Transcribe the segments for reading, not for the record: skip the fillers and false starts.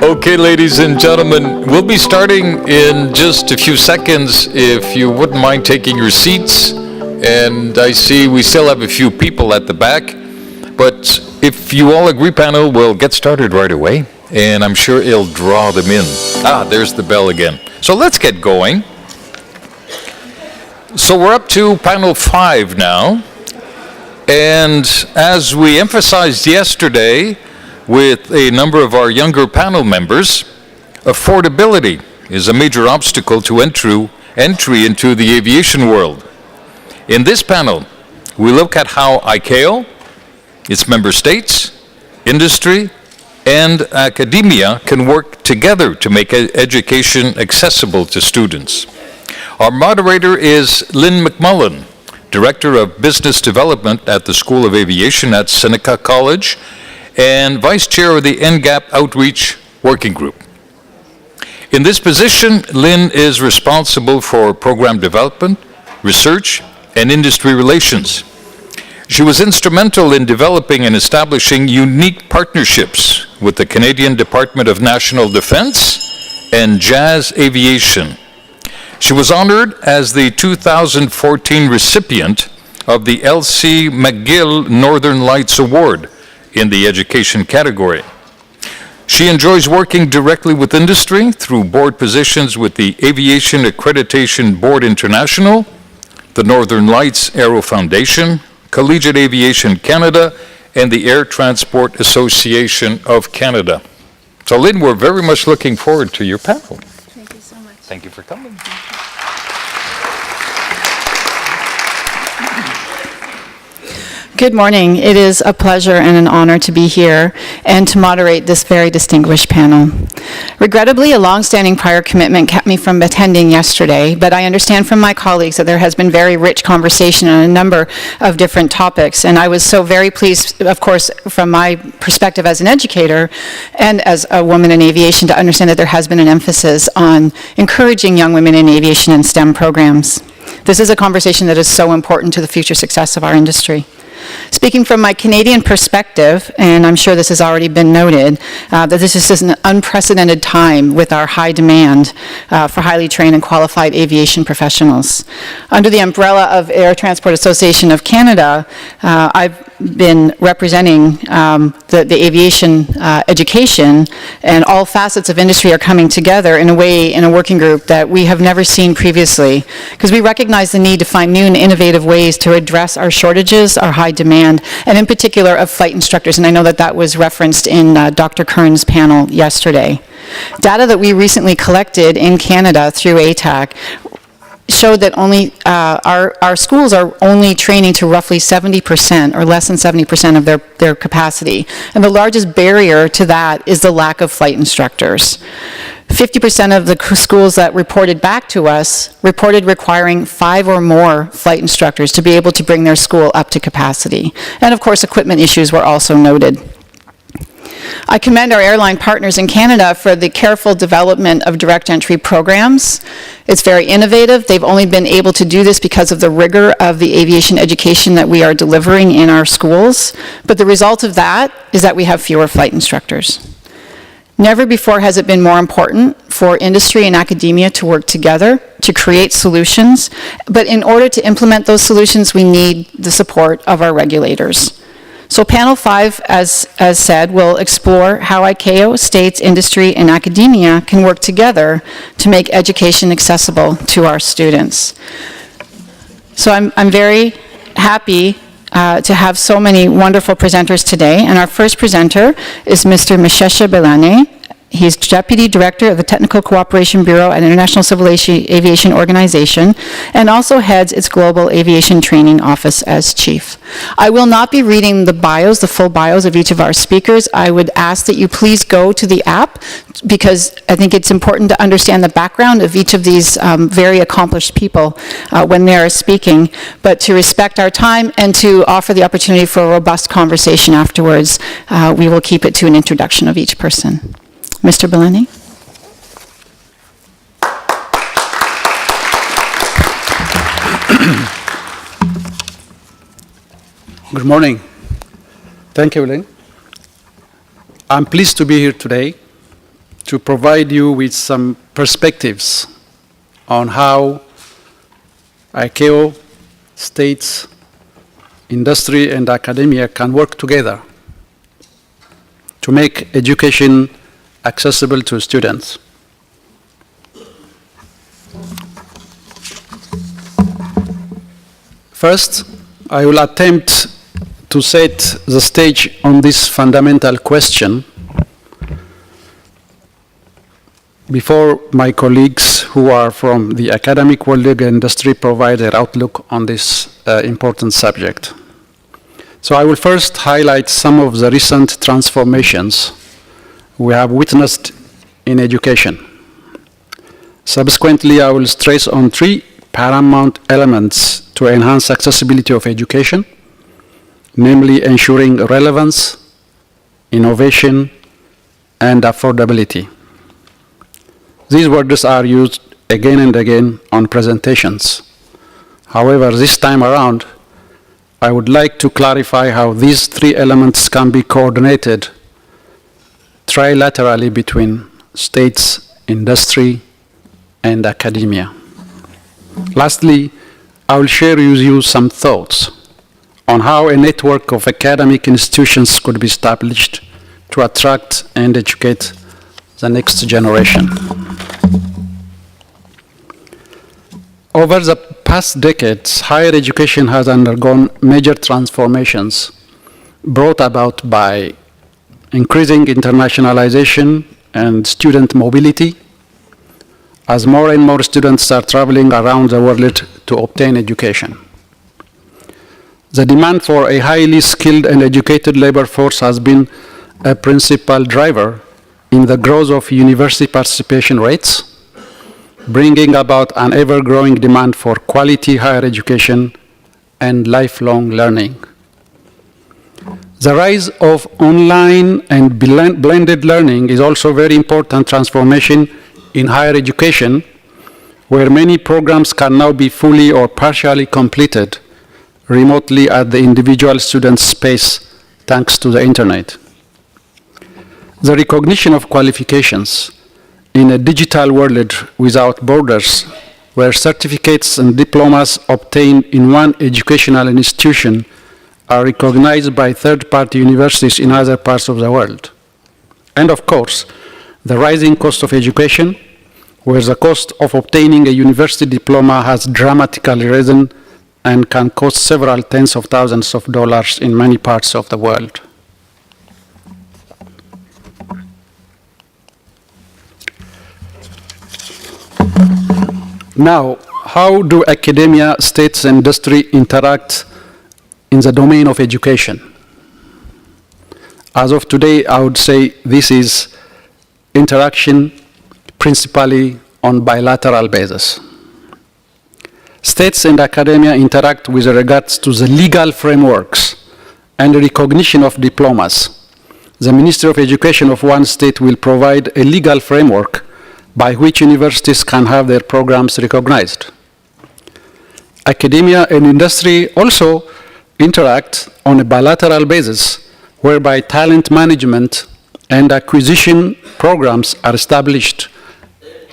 Okay, ladies and gentlemen, we'll be starting in just a few seconds. If you wouldn't mind taking your seats. And I see we still have a few people at the back. But if you all agree, panel, we'll get started right away. And I'm sure it'll draw them in. There's the bell again. So let's get going. So we're up to panel 5 now. And as we emphasized yesterday with a number of our younger panel members, affordability is a major obstacle to entry into the aviation world. In this panel, we look at how ICAO, its member states, industry, and academia can work together to make education accessible to students. Our moderator is Lynne McMullen, Director of Business Development at the School of Aviation at Seneca College, and Vice Chair of the NGAP Outreach Working Group. In this position, Lynne is responsible for program development, research, and industry relations. She was instrumental in developing and establishing unique partnerships with the Canadian Department of National Defence and Jazz Aviation. She was honored as the 2014 recipient of the L.C. McGill Northern Lights Award in the education category. She enjoys working directly with industry through board positions with the Aviation Accreditation Board International, the Northern Lights Aero Foundation, Collegiate Aviation Canada, and the Air Transport Association of Canada. So Lynne, we're very much looking forward to your panel. Thank you so much. Thank you for coming. Good morning. It is a pleasure and an honor to be here and to moderate this very distinguished panel. Regrettably, a long-standing prior commitment kept me from attending yesterday, but I understand from my colleagues that there has been very rich conversation on a number of different topics, and I was so very pleased, of course, from my perspective as an educator and as a woman in aviation, to understand that there has been an emphasis on encouraging young women in aviation and STEM programs. This is a conversation that is so important to the future success of our industry. Speaking from my Canadian perspective, and I'm sure this has already been noted, that this is an unprecedented time with our high demand for highly trained and qualified aviation professionals. Under the umbrella of Air Transport Association of Canada, I've been representing the aviation education, and all facets of industry are coming together in a way in a working group that we have never seen previously, because we recognize the need to find new and innovative ways to address our shortages, our high demand, and in particular of flight instructors, and I know that that was referenced in Dr. Kern's panel yesterday. Data that we recently collected in Canada through ATAC showed that only our schools are only training to roughly 70% or less than 70% of their capacity. And the largest barrier to that is the lack of flight instructors. 50% of the schools that reported back to us reported requiring 5 or more flight instructors to be able to bring their school up to capacity. And of course, equipment issues were also noted. I commend our airline partners in Canada for the careful development of direct entry programs. It's very innovative. They've only been able to do this because of the rigor of the aviation education that we are delivering in our schools. But the result of that is that we have fewer flight instructors. Never before has it been more important for industry and academia to work together to create solutions. But in order to implement those solutions, we need the support of our regulators. So panel 5, as said, will explore how ICAO, states, industry, and academia can work together to make education accessible to our students. So I'm very happy to have so many wonderful presenters today, and our first presenter is Mr. Meshesha Belayneh. He's Deputy Director of the Technical Cooperation Bureau at International Civil Aviation Organization, and also heads its Global Aviation Training Office as Chief. I will not be reading the bios, the full bios of each of our speakers. I would ask that you please go to the app, because I think it's important to understand the background of each of these very accomplished people when they are speaking, but to respect our time and to offer the opportunity for a robust conversation afterwards, we will keep it to an introduction of each person. Mr. Belayneh. Good morning. Thank you, Lynne. I'm pleased to be here today to provide you with some perspectives on how ICAO, states, industry, and academia can work together to make education accessible to students. First, I will attempt to set the stage on this fundamental question before my colleagues who are from the academic world and industry provide their outlook on this important subject. So I will first highlight some of the recent transformations we have witnessed in education. Subsequently, I will stress on three paramount elements to enhance accessibility of education, namely ensuring relevance, innovation, and affordability. These words are used again and again on presentations. However, this time around, I would like to clarify how these three elements can be coordinated trilaterally between states, industry, and academia. Lastly, I will share with you some thoughts on how a network of academic institutions could be established to attract and educate the next generation. Over the past decades, higher education has undergone major transformations brought about by increasing internationalization and student mobility, as more and more students are traveling around the world to obtain education. The demand for a highly skilled and educated labor force has been a principal driver in the growth of university participation rates, bringing about an ever-growing demand for quality higher education and lifelong learning. The rise of online and blended learning is also a very important transformation in higher education, where many programs can now be fully or partially completed remotely at the individual student's space thanks to the internet. The recognition of qualifications in a digital world without borders, where certificates and diplomas obtained in one educational institution are recognized by third-party universities in other parts of the world. And of course, the rising cost of education, where the cost of obtaining a university diploma has dramatically risen and can cost several tens of thousands of dollars in many parts of the world. Now, how do academia, states, and industry interact in the domain of education? As of today, I would say this is interaction principally on bilateral basis. States and academia interact with regards to the legal frameworks and recognition of diplomas. The Ministry of Education of one state will provide a legal framework by which universities can have their programs recognized. Academia and industry also interact on a bilateral basis, whereby talent management and acquisition programs are established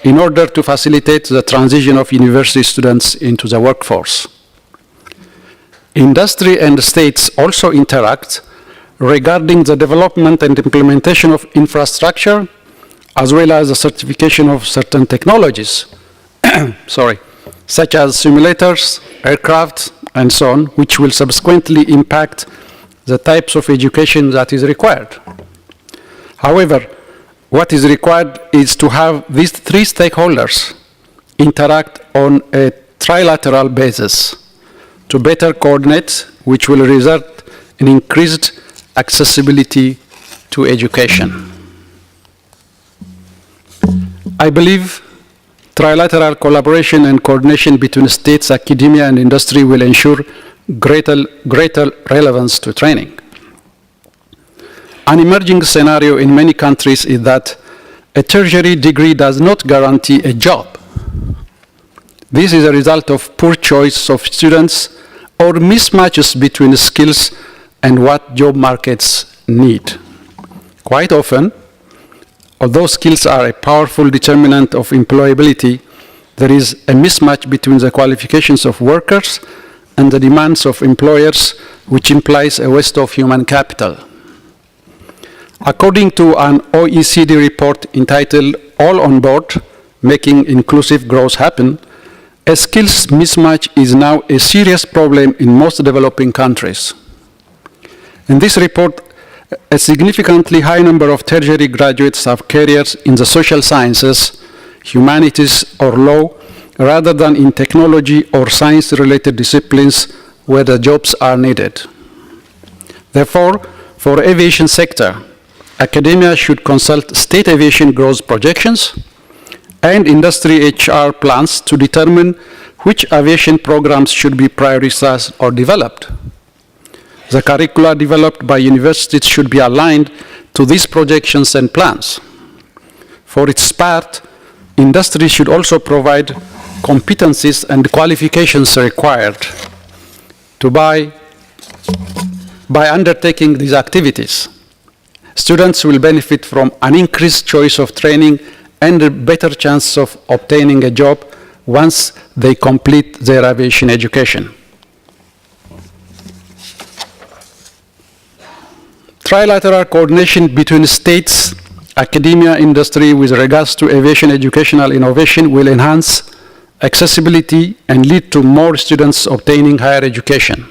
in order to facilitate the transition of university students into the workforce. Industry and states also interact regarding the development and implementation of infrastructure, as well as the certification of certain technologies, such as simulators, aircraft, and so on, which will subsequently impact the types of education that is required. However, what is required is to have these three stakeholders interact on a trilateral basis to better coordinate, which will result in increased accessibility to education. I believe trilateral collaboration and coordination between states, academia, and industry will ensure greater relevance to training. An emerging scenario in many countries is that a tertiary degree does not guarantee a job. This is a result of poor choice of students or mismatches between skills and what job markets need. Quite often, Although skills are a powerful determinant of employability, there is a mismatch between the qualifications of workers and the demands of employers, which implies a waste of human capital. According to an OECD report entitled All on Board, Making Inclusive Growth Happen, a skills mismatch is now a serious problem in most developing countries. In this report, a significantly high number of tertiary graduates have careers in the social sciences, humanities, or law, rather than in technology or science-related disciplines where the jobs are needed. Therefore, for the aviation sector, academia should consult state aviation growth projections and industry HR plans to determine which aviation programs should be prioritized or developed. The curricula developed by universities should be aligned to these projections and plans. For its part, industry should also provide competencies and qualifications required by undertaking these activities. Students will benefit from an increased choice of training and a better chance of obtaining a job once they complete their aviation education. Trilateral coordination between states, academia, industry with regards to aviation educational innovation will enhance accessibility and lead to more students obtaining higher education.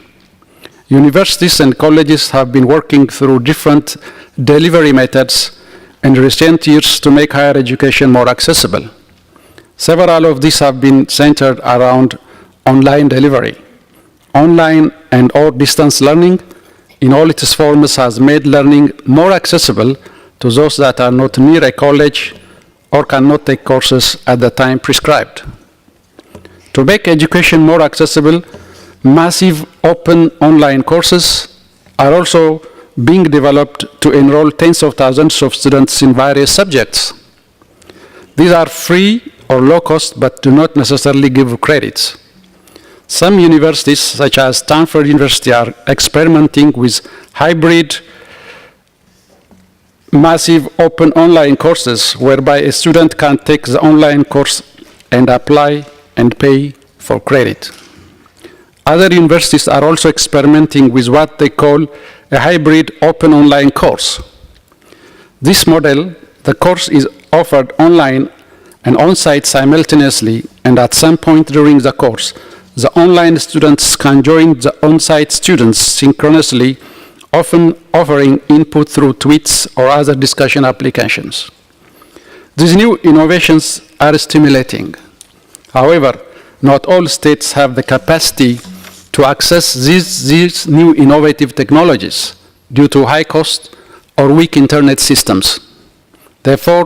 Universities and colleges have been working through different delivery methods in recent years to make higher education more accessible. Several of these have been centered around online delivery. Online and/or distance learning in all its forms has made learning more accessible to those that are not near a college or cannot take courses at the time prescribed. To make education more accessible, massive open online courses are also being developed to enroll tens of thousands of students in various subjects. These are free or low cost, but do not necessarily give credits. Some universities, such as Stanford University, are experimenting with hybrid massive open online courses whereby a student can take the online course and apply and pay for credit. Other universities are also experimenting with what they call a hybrid open online course. This model, the course is offered online and on-site simultaneously, and at some point during the course, the online students can join the on-site students synchronously, often offering input through tweets or other discussion applications. These new innovations are stimulating. However, not all states have the capacity to access these new innovative technologies due to high cost or weak internet systems. Therefore,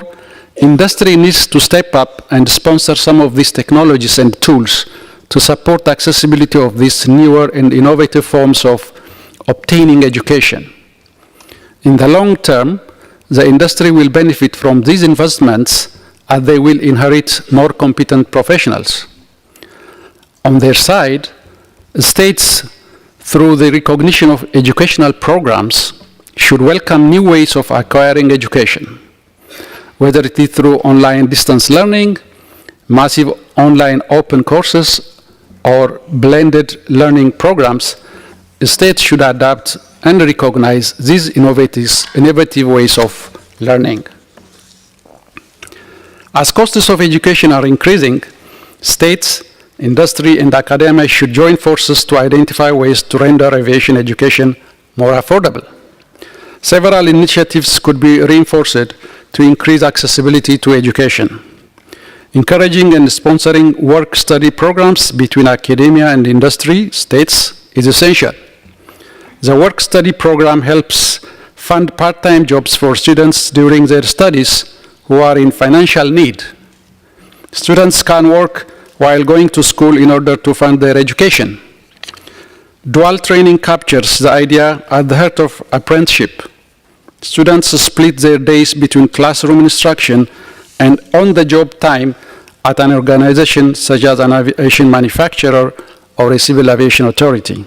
industry needs to step up and sponsor some of these technologies and tools to support accessibility of these newer and innovative forms of obtaining education. In the long term, the industry will benefit from these investments as they will inherit more competent professionals. On their side, states, through the recognition of educational programs, should welcome new ways of acquiring education, whether it is through online distance learning, massive online open courses, or blended learning programs. States should adapt and recognize these innovative ways of learning. As costs of education are increasing, states, industry, and academia should join forces to identify ways to render aviation education more affordable. Several initiatives could be reinforced to increase accessibility to education. Encouraging and sponsoring work-study programs between academia and industry states is essential. The work-study program helps fund part-time jobs for students during their studies who are in financial need. Students can work while going to school in order to fund their education. Dual training captures the idea at the heart of apprenticeship. Students split their days between classroom instruction and on-the-job time at an organization such as an aviation manufacturer or a civil aviation authority.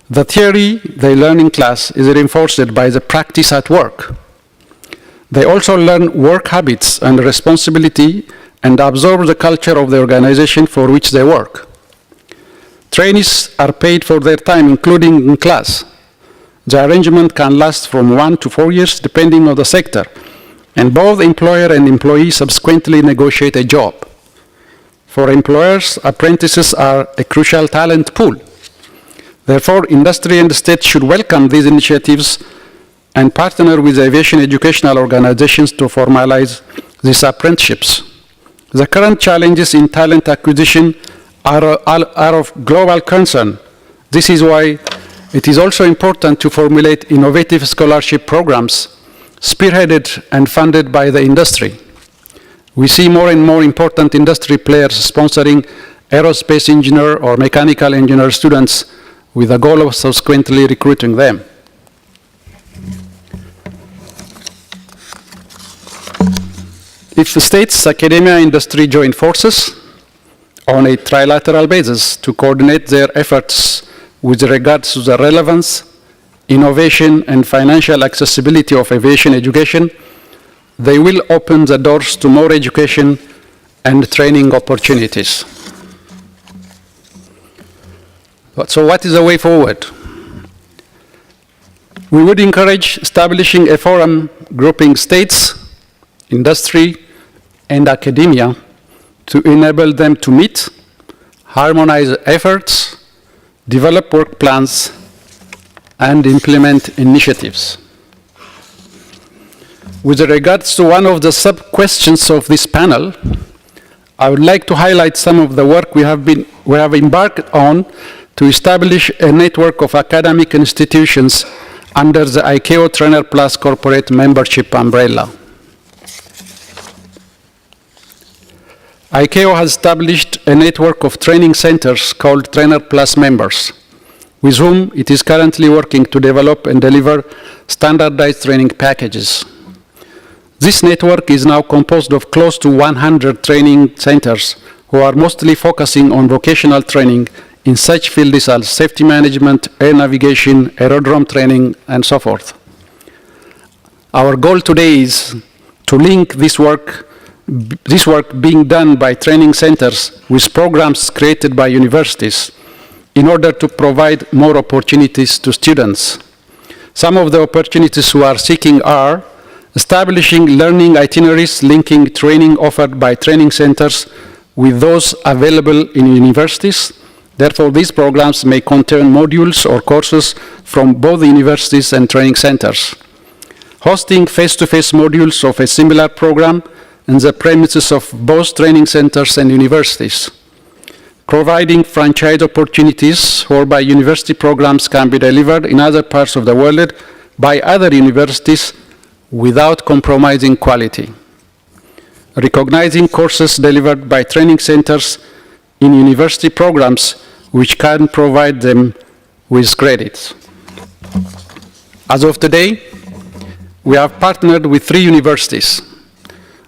The theory they learn in class is reinforced by the practice at work. They also learn work habits and responsibility and absorb the culture of the organization for which they work. Trainees are paid for their time, including in class. The arrangement can last from 1 to 4 years, depending on the sector, and both employer and employee subsequently negotiate a job. For employers, apprentices are a crucial talent pool. Therefore, industry and state should welcome these initiatives and partner with aviation educational organizations to formalize these apprenticeships. The current challenges in talent acquisition are of global concern. This is why it is also important to formulate innovative scholarship programs spearheaded and funded by the industry. We see more and more important industry players sponsoring aerospace engineer or mechanical engineer students with the goal of subsequently recruiting them. If the states, academia, industry join forces on a trilateral basis to coordinate their efforts with regards to the relevance, innovation, and financial accessibility of aviation education, they will open the doors to more education and training opportunities. So what is the way forward? We would encourage establishing a forum grouping states, industry, and academia to enable them to meet, harmonize efforts, develop work plans, and implement initiatives. With regards to one of the sub-questions of this panel, I would like to highlight some of the work we have embarked on to establish a network of academic institutions under the ICAO Trainer Plus corporate membership umbrella. ICAO has established a network of training centers called Trainer Plus members, with whom it is currently working to develop and deliver standardized training packages. This network is now composed of close to 100 training centers who are mostly focusing on vocational training in such fields as safety management, air navigation, aerodrome training, and so forth. Our goal today is to link this work being done by training centers with programs created by universities in order to provide more opportunities to students. Some of the opportunities we are seeking are establishing learning itineraries linking training offered by training centers with those available in universities. Therefore, these programs may contain modules or courses from both universities and training centers. Hosting face-to-face modules of a similar program in the premises of both training centers and universities. Providing franchise opportunities whereby university programs can be delivered in other parts of the world by other universities without compromising quality. Recognizing courses delivered by training centers in university programs which can provide them with credits. As of today, we have partnered with 3 universities.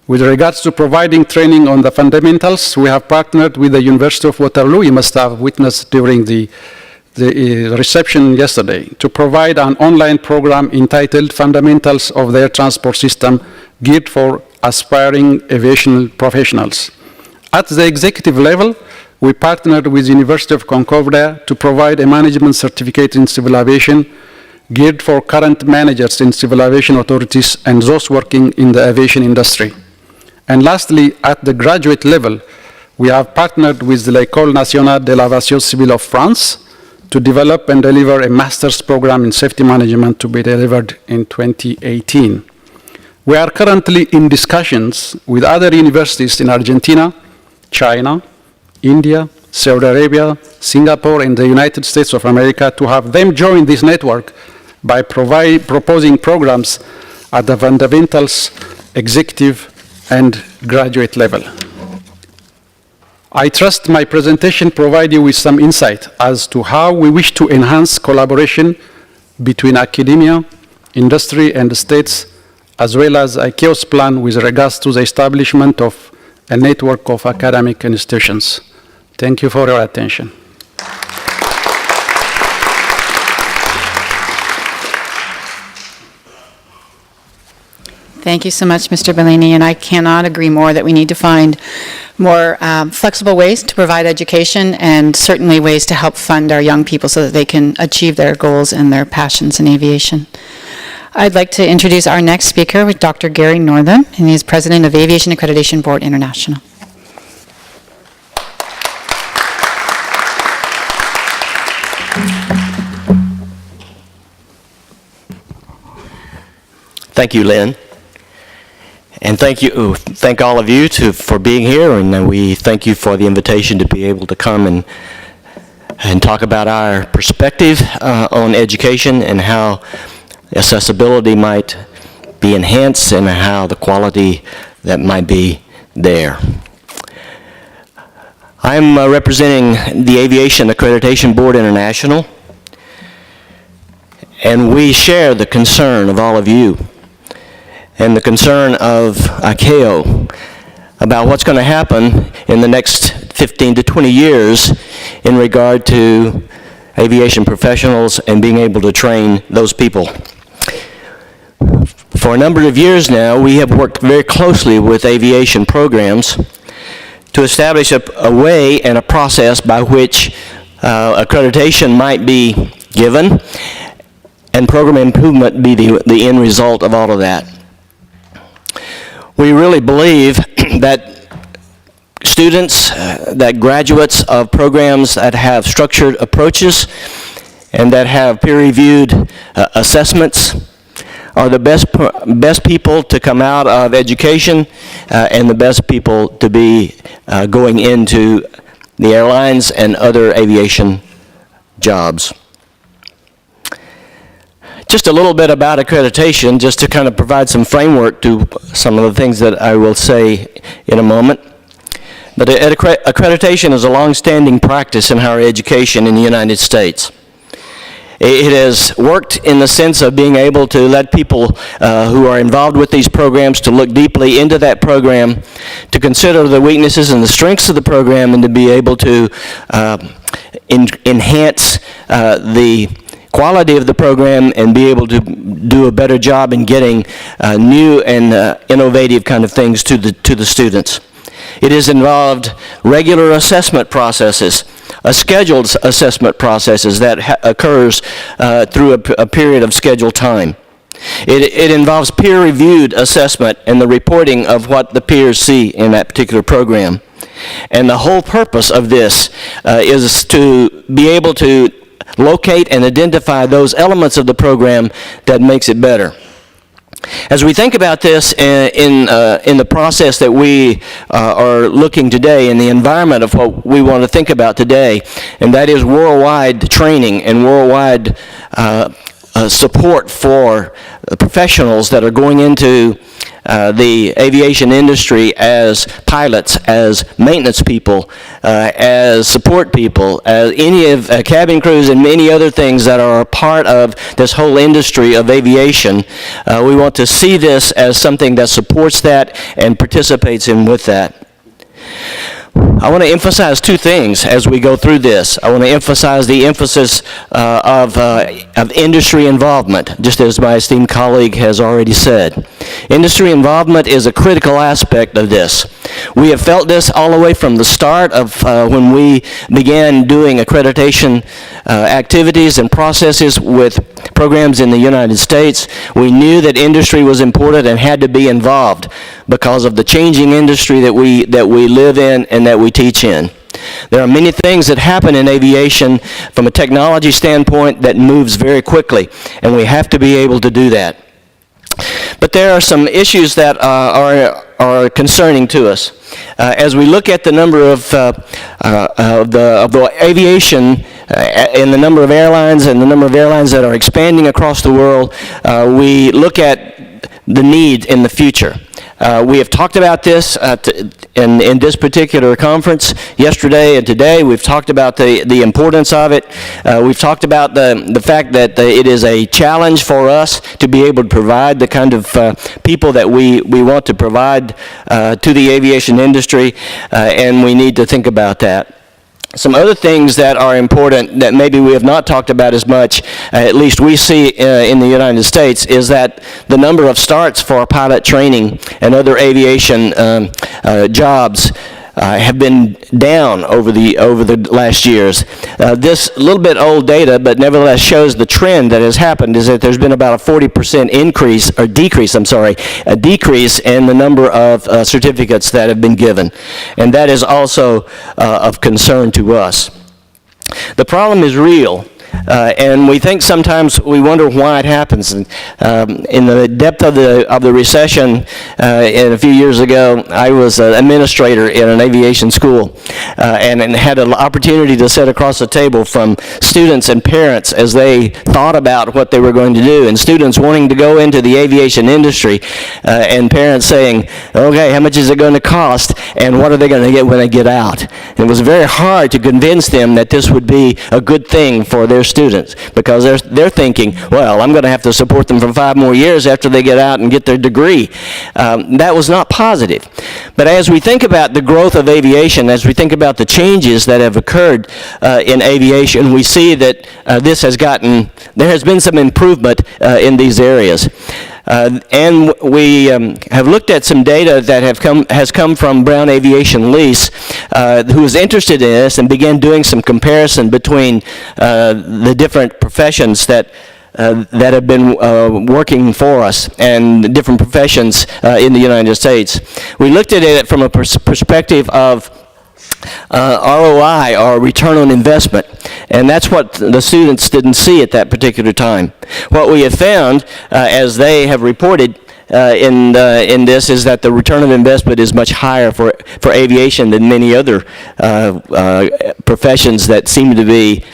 With regards to providing training on the fundamentals, we have partnered with the University of Waterloo, you must have witnessed during the reception yesterday, to provide an online program entitled Fundamentals of the Air Transport System, geared for aspiring aviation professionals. At the executive level, we partnered with the University of Concordia to provide a management certificate in civil aviation geared for current managers in civil aviation authorities and those working in the aviation industry. And lastly, at the graduate level, we have partnered with l'École nationale de l'aviation civile of France to develop and deliver a master's program in safety management to be delivered in 2018. We are currently in discussions with other universities in Argentina, China, India, Saudi Arabia, Singapore, and the United States of America to have them join this network by proposing programs at the fundamentals, executive, and graduate level. I trust my presentation provides you with some insight as to how we wish to enhance collaboration between academia, industry, and the states, as well as ICAO's plan with regards to the establishment of a network of academic institutions. Thank you for your attention. Thank you so much, Mr. Belayneh, and I cannot agree more that we need to find more flexible ways to provide education and certainly ways to help fund our young people so that they can achieve their goals and their passions in aviation. I'd like to introduce our next speaker, with Dr. Gary Northam, and he's President of Aviation Accreditation Board International. Thank you, Lynne. And thank all of you for being here, and we thank you for the invitation to be able to come and talk about our perspective on education and how accessibility might be enhanced and how the quality that might be there. I'm representing the Aviation Accreditation Board International, and we share the concern of all of you and the concern of ICAO about what's going to happen in the next 15 to 20 years in regard to aviation professionals and being able to train those people. For a number of years now, we have worked very closely with aviation programs to establish a way and a process by which accreditation might be given and program improvement be the end result of all of that. We really believe that students, that graduates of programs that have structured approaches and that have peer-reviewed assessments are the best people to come out of education and the best people to be going into the airlines and other aviation jobs. Just a little bit about accreditation, just to kind of provide some framework to some of the things that I will say in a moment. But accreditation is a long-standing practice in higher education in the United States. It has worked in the sense of being able to let people who are involved with these programs to look deeply into that program, to consider the weaknesses and the strengths of the program, and to be able to enhance the quality of the program and be able to do a better job in getting new and innovative kind of things to the students. It has involved regular assessment processes, scheduled assessment processes that occurs through a period of scheduled time. It involves peer-reviewed assessment and the reporting of what the peers see in that particular program. And the whole purpose of this is to be able to locate and identify those elements of the program that makes it better. As we think about this in the process that we are looking today, in the environment of what we want to think about today, and that is worldwide training and worldwide support for professionals that are going into the aviation industry as pilots, as maintenance people, as support people, as any of cabin crews and many other things that are a part of this whole industry of aviation. We want to see this as something that supports that and participates in with that. I want to emphasize two things as we go through this. I want to emphasize the emphasis of industry involvement, just as my esteemed colleague has already said. Industry involvement is a critical aspect of this. We have felt this all the way from the start of when we began doing accreditation activities and processes with programs in the United States. We knew that industry was important and had to be involved because of the changing industry that we live in and that we teach in. There are many things that happen in aviation from a technology standpoint that moves very quickly, and we have to be able to do that. But there are some issues that are concerning to us. As we look at the number of the aviation and the number of airlines and the number of airlines that are expanding across the world, we look at the need in the future. We have talked about this in this particular conference yesterday and today. We've talked about the importance of it. We've talked about the fact that it is a challenge for us to be able to provide the kind of people that we want to provide to the aviation industry, and we need to think about that. Some other things that are important that maybe we have not talked about as much, at least we see in the United States, is that the number of starts for pilot training and other aviation jobs have been down over the last years. This little bit old data, but nevertheless shows the trend that has happened is that there's been about a 40% decrease in the number of certificates that have been given. And that is also of concern to us. The problem is real. And we think sometimes we wonder why it happens. In the depth of the recession, a few years ago, I was an administrator in an aviation school, and had an opportunity to sit across the table from students and parents as they thought about what they were going to do, and students wanting to go into the aviation industry, and parents saying, okay, how much is it going to cost, and what are they going to get when they get out? And it was very hard to convince them that this would be a good thing for their students, because they're thinking, well, I'm going to have to support them for 5 more years after they get out and get their degree. That was not positive. But as we think about the growth of aviation, as we think about the changes that have occurred in aviation, we see that there has been some improvement in these areas. And we have looked at some data that has come from Brown Aviation Lease, who was interested in this and began doing some comparison between the different professions that have been working for us, and the different professions in the United States. We looked at it from a perspective of ROI, or return on investment, and that's what the students didn't see at that particular time. What we have found, as they have reported in this, is that the return on investment is much higher for aviation than many other professions that seem to be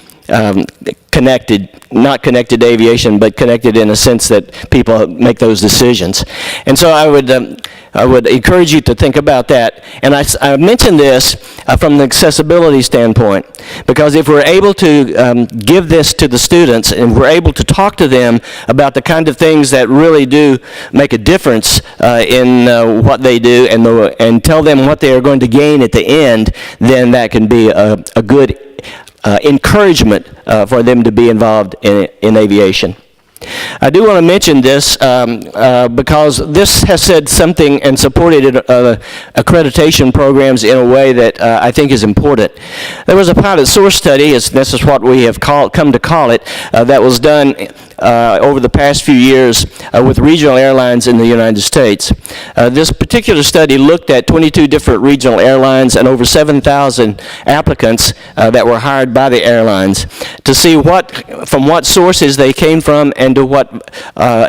not connected to aviation, but connected in a sense that people make those decisions. And so I would encourage you to think about that. And I mentioned this from the accessibility standpoint, because if we're able to give this to the students, and we're able to talk to them about the kind of things that really do make a difference in what they do, and tell them what they are going to gain at the end, then that can be a good encouragement for them to be involved in aviation. I do want to mention this because this has said something and supported accreditation programs in a way that I think is important. There was a pilot source study, this is what we have come to call it, that was done over the past few years with regional airlines in the United States. This particular study looked at 22 different regional airlines and over 7,000 applicants that were hired by the airlines to see from what sources they came from and to what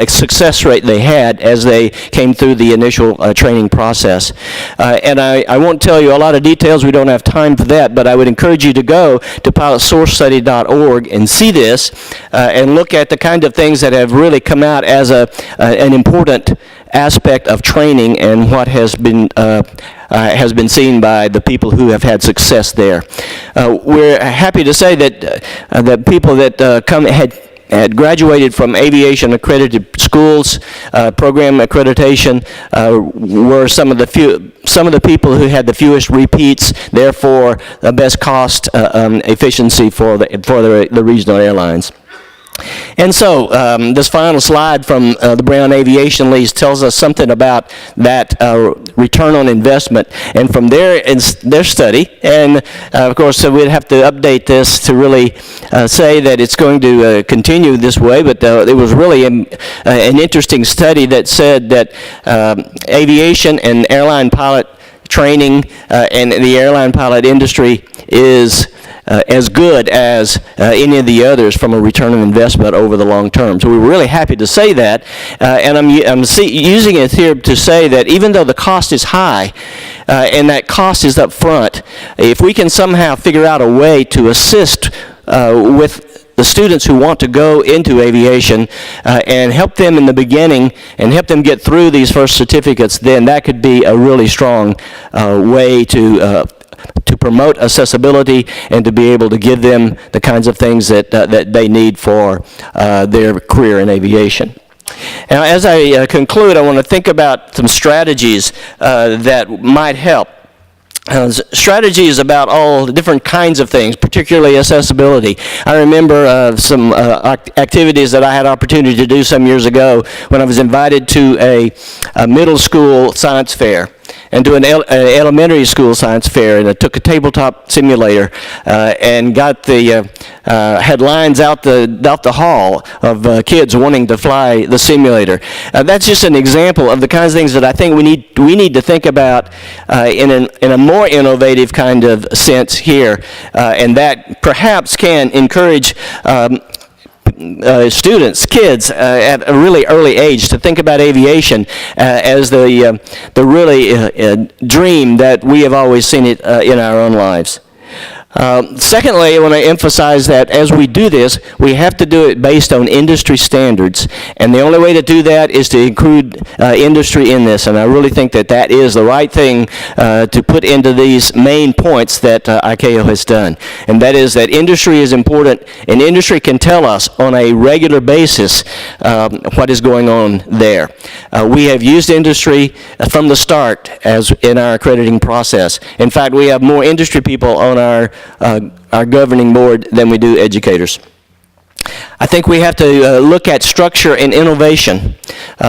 success rate they had as they came through the initial training process. And I won't tell you a lot of details, we don't have time for that, but I would encourage you to go to pilotsourcestudy.org and see this and look at the kind of things that have really come out as an important aspect of training and what has been seen by the people who have had success there. We're happy to say that the people that had graduated from aviation accredited schools, program accreditation, were some of the people who had the fewest repeats, therefore the best cost efficiency for the regional airlines. And so this final slide from the Brown Aviation Lease tells us something about that return on investment. And from their study, and of course we'd have to update this to really say that it's going to continue this way, but it was really an interesting study that said that aviation and airline pilot training and the airline pilot industry is as good as any of the others from a return on investment over the long term. So we're really happy to say that, and I'm using it here to say that even though the cost is high, and that cost is up front, if we can somehow figure out a way to assist with the students who want to go into aviation and help them in the beginning and help them get through these first certificates, then that could be a really strong way to promote accessibility and to be able to give them the kinds of things that they need for their career in aviation. Now, as I conclude, I want to think about some strategies that might help. Strategy is about all the different kinds of things, particularly accessibility. I remember some activities that I had opportunity to do some years ago when I was invited to a middle school science fair and to an elementary school science fair, and I took a tabletop simulator and got the had lines out the hall of kids wanting to fly the simulator. That's just an example of the kinds of things that I think we need to think about in a more innovative kind of sense here, and that perhaps can encourage students, kids at a really early age to think about aviation as the really dream that we have always seen it in our own lives. Secondly, I want to emphasize that as we do this, we have to do it based on industry standards, and the only way to do that is to include industry in this, and I really think that that is the right thing to put into these main points that ICAO has done, and that is that industry is important, and industry can tell us on a regular basis what is going on there. We have used industry from the start as in our accrediting process. In fact, we have more industry people on our governing board than we do educators. I think we have to look at structure and innovation.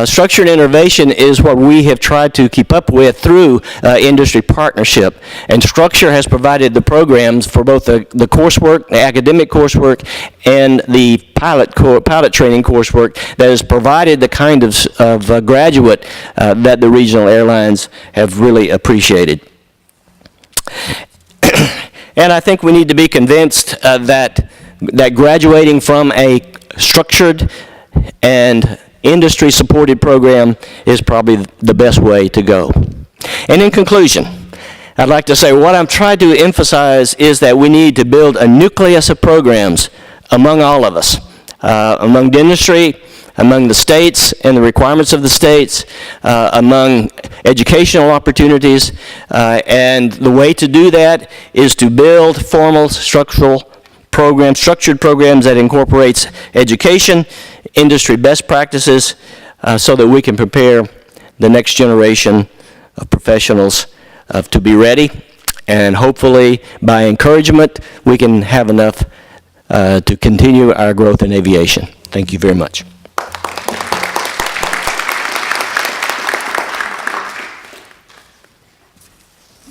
Structure and innovation is what we have tried to keep up with through industry partnership. And structure has provided the programs for both the coursework, the academic coursework, and the pilot training coursework that has provided the kind of graduate that the regional airlines have really appreciated. And I think we need to be convinced that graduating from a structured and industry-supported program is probably the best way to go. And in conclusion, I'd like to say what I'm trying to emphasize is that we need to build a nucleus of programs among all of us, among the industry, among the states and the requirements of the states, among educational opportunities, and the way to do that is to build formal structured programs that incorporates education, industry best practices, so that we can prepare the next generation of professionals to be ready, and hopefully by encouragement we can have enough to continue our growth in aviation. Thank you very much.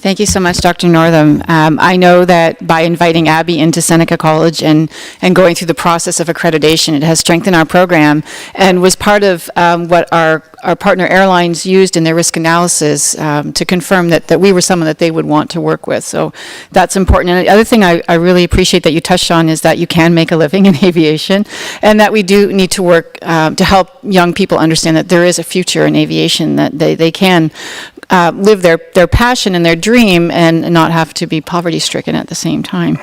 Thank you so much, Dr. Northam. I know that by inviting Abby into Seneca College and going through the process of accreditation, it has strengthened our program and was part of what our partner airlines used in their risk analysis to confirm that we were someone that they would want to work with. So that's important. And the other thing I really appreciate that you touched on is that you can make a living in aviation, and that we do need to work to help young people understand that there is a future in aviation, that they can live their passion and their dream and not have to be poverty-stricken at the same time.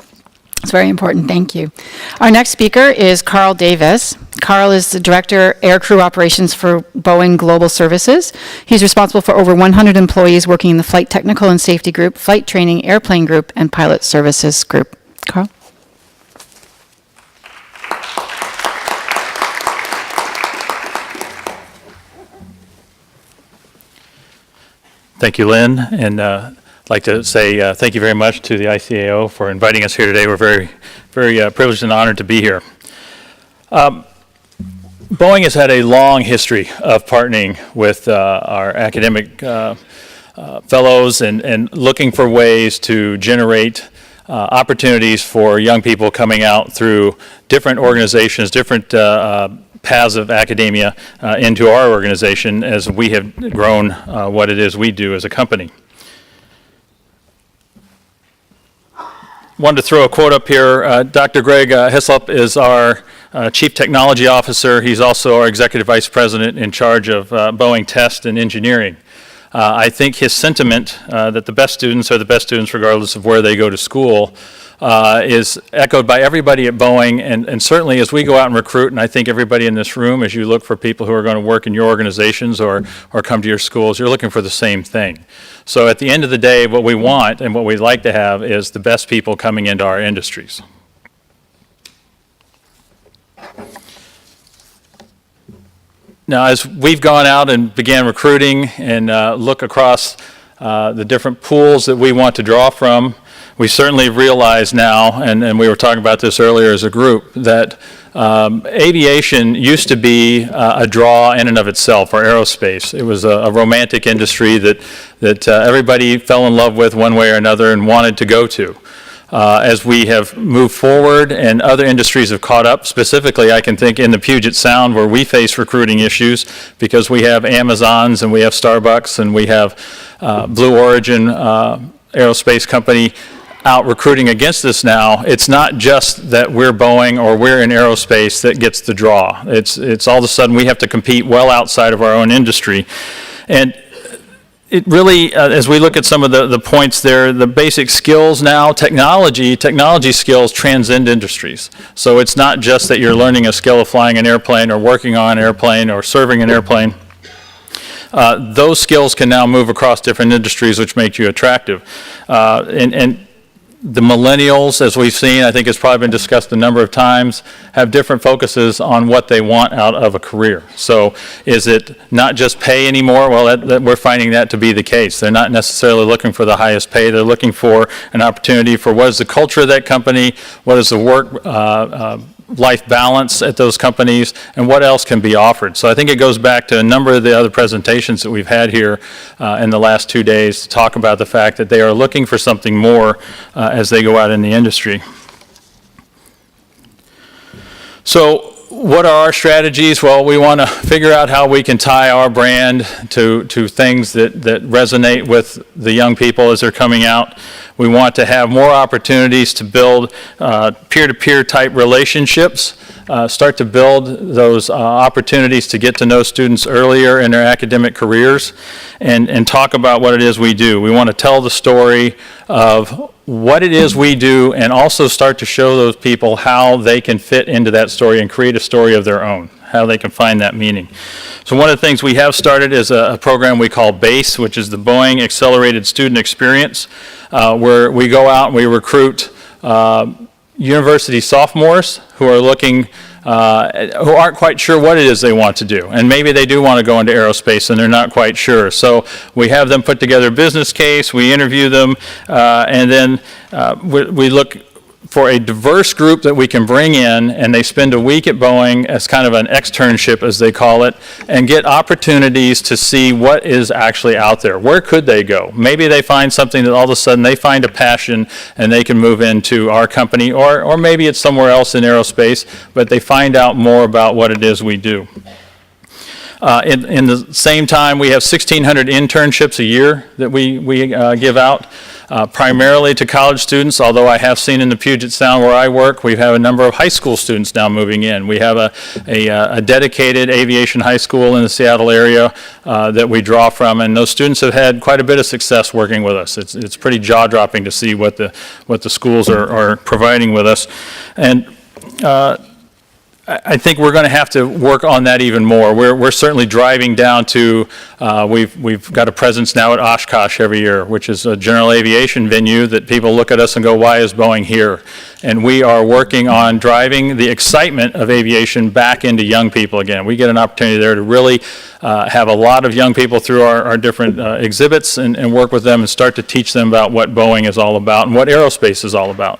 It's very important. Thank you. Our next speaker is Carl Davis. Carl is the Director, Aircrew Operations for Boeing Global Services. He's responsible for over 100 employees working in the Flight Technical and Safety Group, Flight Training, Airplane Group, and Pilot Services Group. Carl? Thank you, Lynn, and I'd like to say thank you very much to the ICAO for inviting us here today. We're very, very privileged and honored to be here. Boeing has had a long history of partnering with our academic fellows and looking for ways to generate opportunities for young people coming out through different organizations, different paths of academia into our organization as we have grown what it is we do as a company. Wanted to throw a quote up here. Dr. Greg Hislop is our Chief Technology Officer. He's also our Executive Vice President in charge of Boeing Test and Engineering. I think his sentiment that the best students are the best students regardless of where they go to school is echoed by everybody at Boeing, and certainly as we go out and recruit, and I think everybody in this room, as you look for people who are going to work in your organizations or come to your schools, you're looking for the same thing. So at the end of the day, what we want and what we'd like to have is the best people coming into our industries. Now, as we've gone out and began recruiting and look across the different pools that we want to draw from. We certainly realize now, and we were talking about this earlier as a group, that aviation used to be a draw in and of itself, or aerospace. It was a romantic industry that everybody fell in love with one way or another and wanted to go to. As we have moved forward and other industries have caught up, specifically I can think in the Puget Sound where we face recruiting issues because we have Amazons and we have Starbucks and we have Blue Origin aerospace company out recruiting against us now. It's not just that we're Boeing or we're in aerospace that gets the draw. It's all of a sudden we have to compete well outside of our own industry. And it really, as we look at some of the points there, the basic skills now, technology skills transcend industries. So it's not just that you're learning a skill of flying an airplane or working on an airplane or serving an airplane. Those skills can now move across different industries, which make you attractive. And the millennials, as we've seen, I think it's probably been discussed a number of times, have different focuses on what they want out of a career. So is it not just pay anymore? Well, we're finding that to be the case. They're not necessarily looking for the highest pay. They're looking for an opportunity for what is the culture of that company, what is the work life balance at those companies, and what else can be offered. So I think it goes back to a number of the other presentations that we've had here in the last 2 days to talk about the fact that they are looking for something more as they go out in the industry. So what are our strategies? Well, we want to figure out how we can tie our brand to things that resonate with the young people as they're coming out. We want to have more opportunities to build peer-to-peer type relationships, start to build those opportunities to get to know students earlier in their academic careers, and talk about what it is we do. We want to tell the story of what it is we do and also start to show those people how they can fit into that story and create a story of their own, how they can find that meaning. So one of the things we have started is a program we call BASE, which is the Boeing Accelerated Student Experience, where we go out and we recruit university sophomores who are looking, who aren't quite sure what it is they want to do. And maybe they do want to go into aerospace and they're not quite sure. So we have them put together a business case, we interview them, and then we look for a diverse group that we can bring in, and they spend a week at Boeing as kind of an externship, as they call it, and get opportunities to see what is actually out there. Where could they go? Maybe they find something that all of a sudden they find a passion and they can move into our company, or maybe it's somewhere else in aerospace, but they find out more about what it is we do. In the same time, we have 1,600 internships a year that we give out. Primarily to college students, although I have seen in the Puget Sound where I work, we have a number of high school students now moving in. We have a dedicated aviation high school in the Seattle area that we draw from, and those students have had quite a bit of success working with us. It's pretty jaw-dropping to see what the schools are providing with us. And I think we're going to have to work on that even more. We're certainly driving down to, we've got a presence now at Oshkosh every year, which is a general aviation venue that people look at us and go, why is Boeing here? And we are working on driving the excitement of aviation back into young people again. We get an opportunity there to really have a lot of young people through our different exhibits and work with them and start to teach them about what Boeing is all about and what aerospace is all about.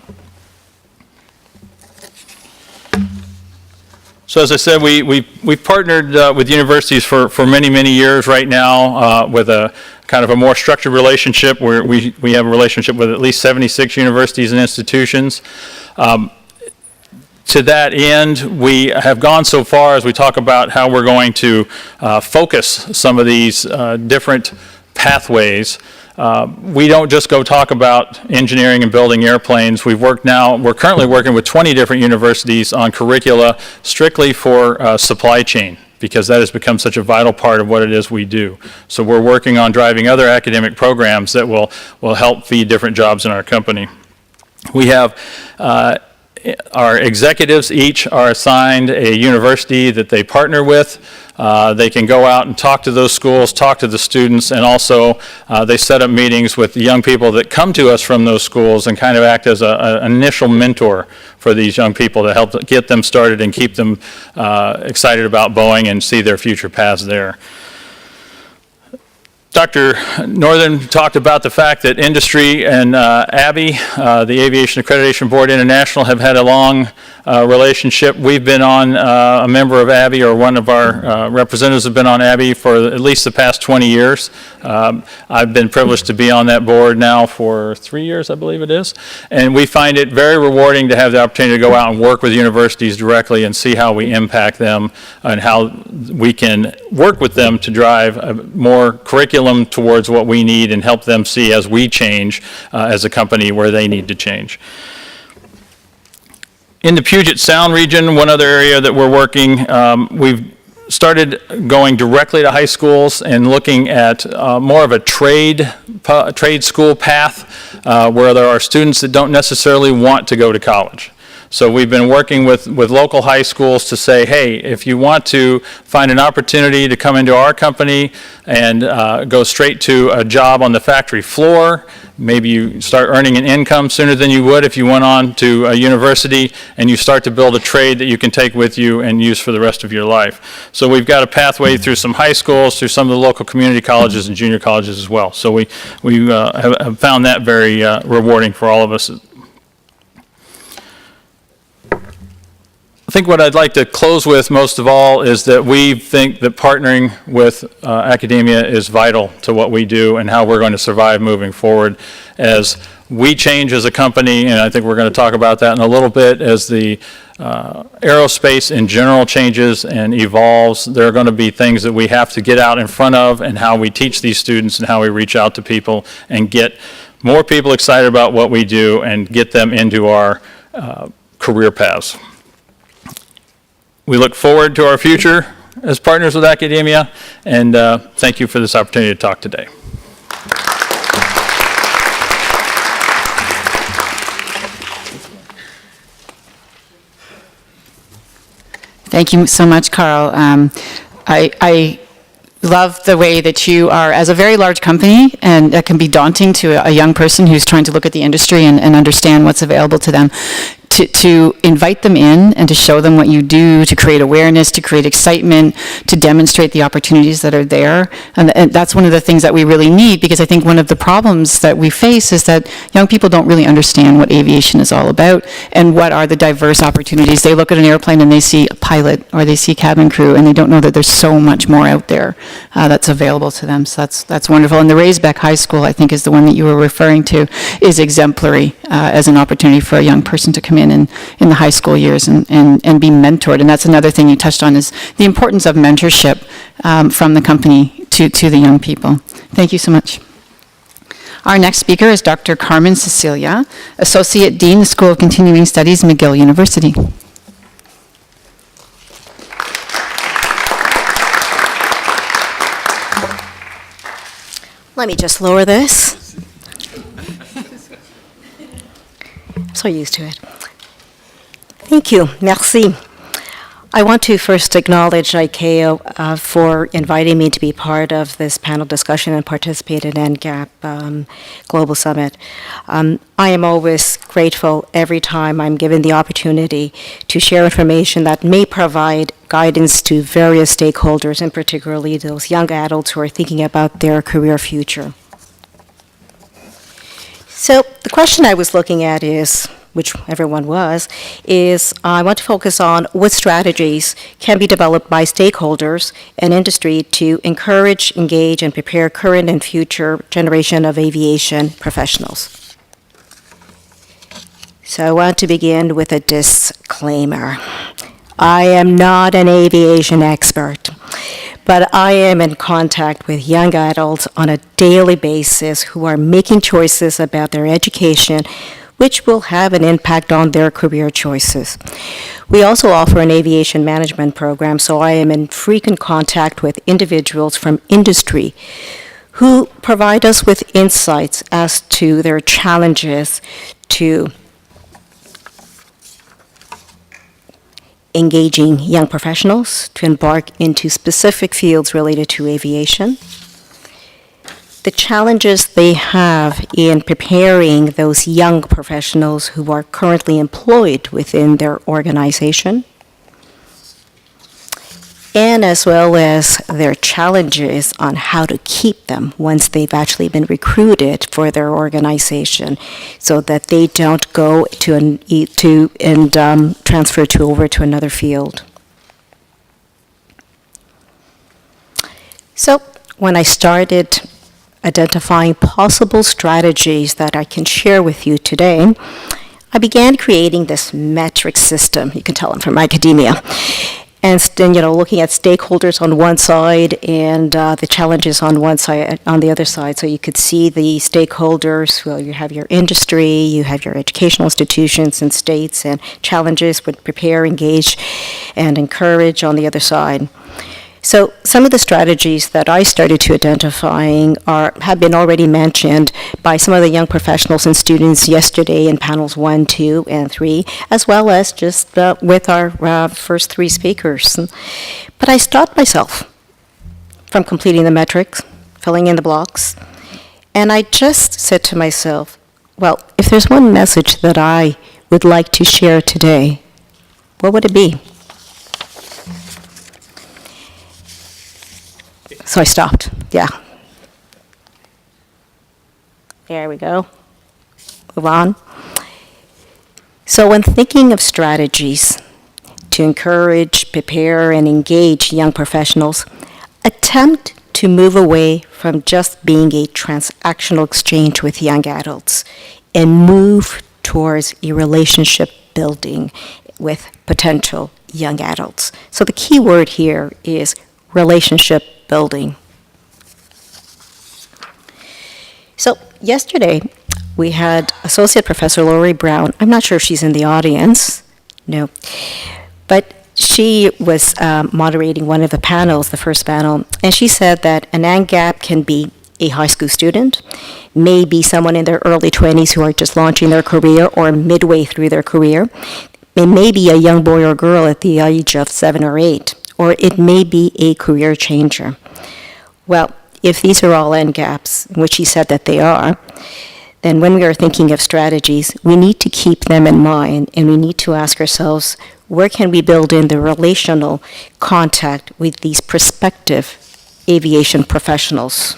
So as I said, we've partnered with universities for many, many years right now with a kind of a more structured relationship where we have a relationship with at least 76 universities and institutions. To that end, we have gone so far as we talk about how we're going to focus some of these different pathways. We don't just go talk about engineering and building airplanes. We're currently working with 20 different universities on curricula strictly for supply chain, because that has become such a vital part of what it is we do. So we're working on driving other academic programs that will help feed different jobs in our company. We have our executives each are assigned a university that they partner with. They can go out and talk to those schools, talk to the students, and also they set up meetings with the young people that come to us from those schools and kind of act as an initial mentor for these young people to help get them started and keep them excited about Boeing and see their future paths there. Dr. Northam talked about the fact that industry and AABI, the Aviation Accreditation Board International, have had a long relationship. We've been on, a member of AABI, or one of our representatives have been on AABI for at least the past 20 years. I've been privileged to be on that board now for 3 years, I believe it is. And we find it very rewarding to have the opportunity to go out and work with universities directly and see how we impact them and how we can work with them to drive a more curriculum towards what we need and help them see as we change as a company where they need to change. In the Puget Sound region, one other area that we're working, we've started going directly to high schools and looking at more of a trade school path where there are students that don't necessarily want to go to college. So we've been working with local high schools to say, hey, if you want to find an opportunity to come into our company and go straight to a job on the factory floor, maybe you start earning an income sooner than you would if you went on to a university and you start to build a trade that you can take with you and use for the rest of your life. So we've got a pathway through some high schools, through some of the local community colleges and junior colleges as well. So we have found that very rewarding for all of us. I think what I'd like to close with most of all is that we think that partnering with academia is vital to what we do and how we're going to survive moving forward as we change as a company, and I think we're going to talk about that in a little bit. As the aerospace in general changes and evolves, there are going to be things that we have to get out in front of, and how we teach these students and how we reach out to people and get more people excited about what we do and get them into our career paths. We look forward to our future as partners with academia, and thank you for this opportunity to talk today. Thank you so much, Carl. I love the way that you are, as a very large company, and that can be daunting to a young person who's trying to look at the industry and understand what's available to them. To invite them in and to show them what you do, to create awareness, to create excitement, to demonstrate the opportunities that are there. And that's one of the things that we really need, because I think one of the problems that we face is that young people don't really understand what aviation is all about and what are the diverse opportunities. They look at an airplane and they see a pilot or they see cabin crew, and they don't know that there's so much more out there that's available to them. So that's wonderful. And the Raisbeck High School, I think, is the one that you were referring to, is exemplary as an opportunity for a young person to come in the high school years and be mentored. And that's another thing you touched on, is the importance of mentorship from the company to the young people. Thank you so much. Our next speaker is Dr. Carmen Cecilia, Associate Dean, the School of Continuing Studies, McGill University. Let me just lower this. I'm so used to it. Thank you. Merci. I want to first acknowledge ICAO for inviting me to be part of this panel discussion and participate in NGAP Global Summit. I am always grateful every time I'm given the opportunity to share information that may provide guidance to various stakeholders, and particularly those young adults who are thinking about their career future. So the question I was looking at is, which everyone was, is I want to focus on what strategies can be developed by stakeholders and industry to encourage, engage, and prepare current and future generation of aviation professionals. So I want to begin with a disclaimer. I am not an aviation expert, but I am in contact with young adults on a daily basis who are making choices about their education which will have an impact on their career choices. We also offer an aviation management program, so I am in frequent contact with individuals from industry who provide us with insights as to their challenges to engaging young professionals to embark into specific fields related to aviation, the challenges they have in preparing those young professionals who are currently employed within their organization, and as well as their challenges on how to keep them once they've actually been recruited for their organization, so that they don't go transfer over to another field. So when I started identifying possible strategies that I can share with you today, I began creating this metric system. You can tell I'm from academia. And then, looking at stakeholders on one side and the challenges on one side, on the other side. So you could see the stakeholders. Well, you have your industry, you have your educational institutions and states, and challenges would prepare, engage, and encourage on the other side. So some of the strategies that I started to identifying have been already mentioned by some of the young professionals and students yesterday in panels 1, 2, and 3, as well as just with our first 3 speakers. But I stopped myself from completing the metrics, filling in the blocks, and I just said to myself, well, if there's one message that I would like to share today, what would it be? So I stopped, yeah. There we go. Move on. So when thinking of strategies to encourage, prepare, and engage young professionals, attempt to move away from just being a transactional exchange with young adults and move towards a relationship building with potential young adults. So the key word here is relationship building. So yesterday we had Associate Professor Lori Brown. I'm not sure if she's in the audience, no, but she was moderating one of the panels, the first panel, and she said that an NGAP can be a high school student, maybe someone in their early 20s who are just launching their career or midway through their career. It may be a young boy or girl at the age of 7 or 8. Or it may be a career changer. Well, if these are all NGAPs, which he said that they are, then when we are thinking of strategies, we need to keep them in mind, and we need to ask ourselves, where can we build in the relational contact with these prospective aviation professionals?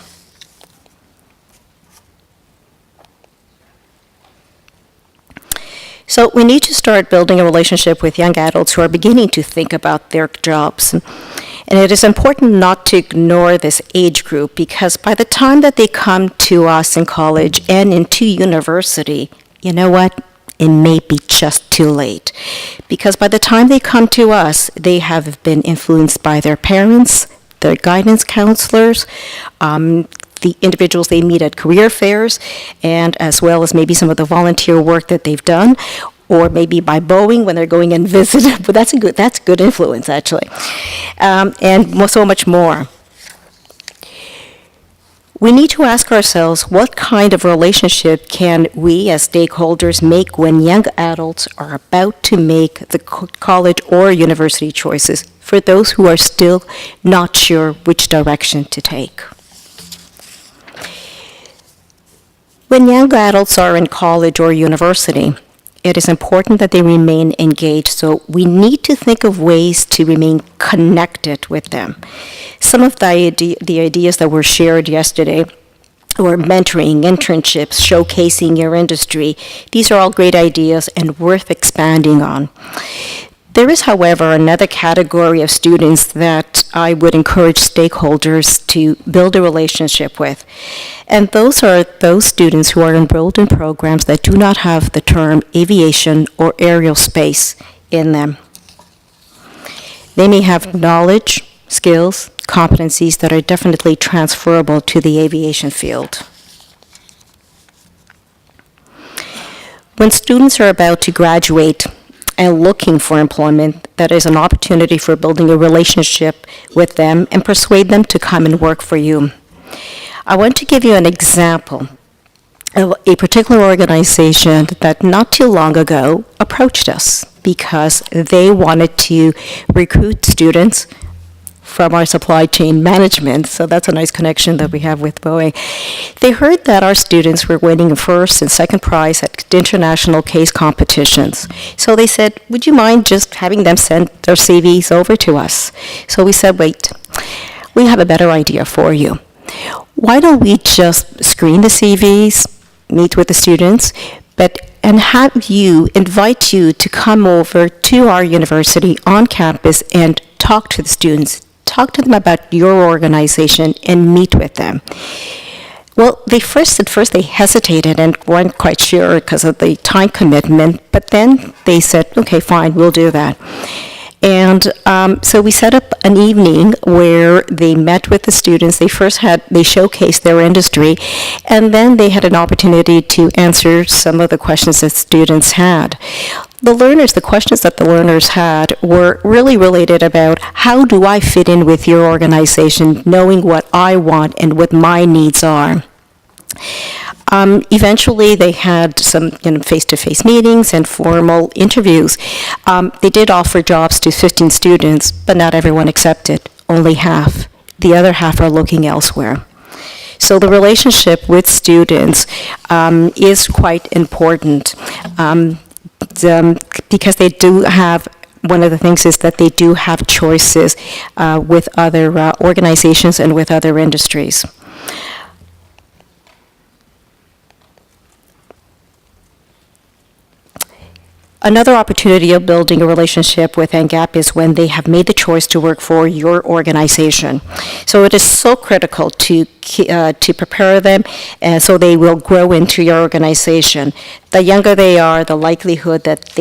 So we need to start building a relationship with young adults who are beginning to think about their jobs. And it is important not to ignore this age group, because by the time that they come to us in college and into university, you know what? It may be just too late. Because by the time they come to us, they have been influenced by their parents, their guidance counselors, the individuals they meet at career fairs, and as well as maybe some of the volunteer work that they've done, or maybe by Boeing when they're going and visit. But that's good influence, actually, and so much more. We need to ask ourselves, what kind of relationship can we as stakeholders make when young adults are about to make the college or university choices, for those who are still not sure which direction to take? When young adults are in college or university, it is important that they remain engaged, so we need to think of ways to remain connected with them. Some of the ideas that were shared yesterday were mentoring, internships, showcasing your industry. These are all great ideas and worth expanding on. There is, however, another category of students that I would encourage stakeholders to build a relationship with. And those are those students who are enrolled in programs that do not have the term aviation or aerospace in them. They may have knowledge, skills, competencies that are definitely transferable to the aviation field. When students are about to graduate and looking for employment, that is an opportunity for building a relationship with them and persuade them to come and work for you. I want to give you an example of a particular organization that not too long ago approached us because they wanted to recruit students from our supply chain management, so that's a nice connection that we have with Boeing. They heard that our students were winning first and second prize at international case competitions. So they said, would you mind just having them send their CVs over to us? So we said, wait, we have a better idea for you. Why don't we just screen the CVs, meet with the students, and invite you to come over to our university on campus and talk to the students, talk to them about your organization and meet with them. Well, at first they hesitated and weren't quite sure because of the time commitment, but then they said, okay, fine, we'll do that. And so we set up an evening where they met with the students. They showcased their industry, and then they had an opportunity to answer some of the questions that students had. The questions that the learners had were really related about how do I fit in with your organization, knowing what I want and what my needs are. Eventually, they had some face-to-face meetings and formal interviews. They did offer jobs to 15 students, but not everyone accepted, only half. The other half are looking elsewhere. So the relationship with students is quite important because they do have, one of the things is that they do have choices with other organizations and with other industries. Another opportunity of building a relationship with NGAP is when they have made the choice to work for your organization. So it is so critical to prepare them so they will grow into your organization. The younger they are, the likelihood that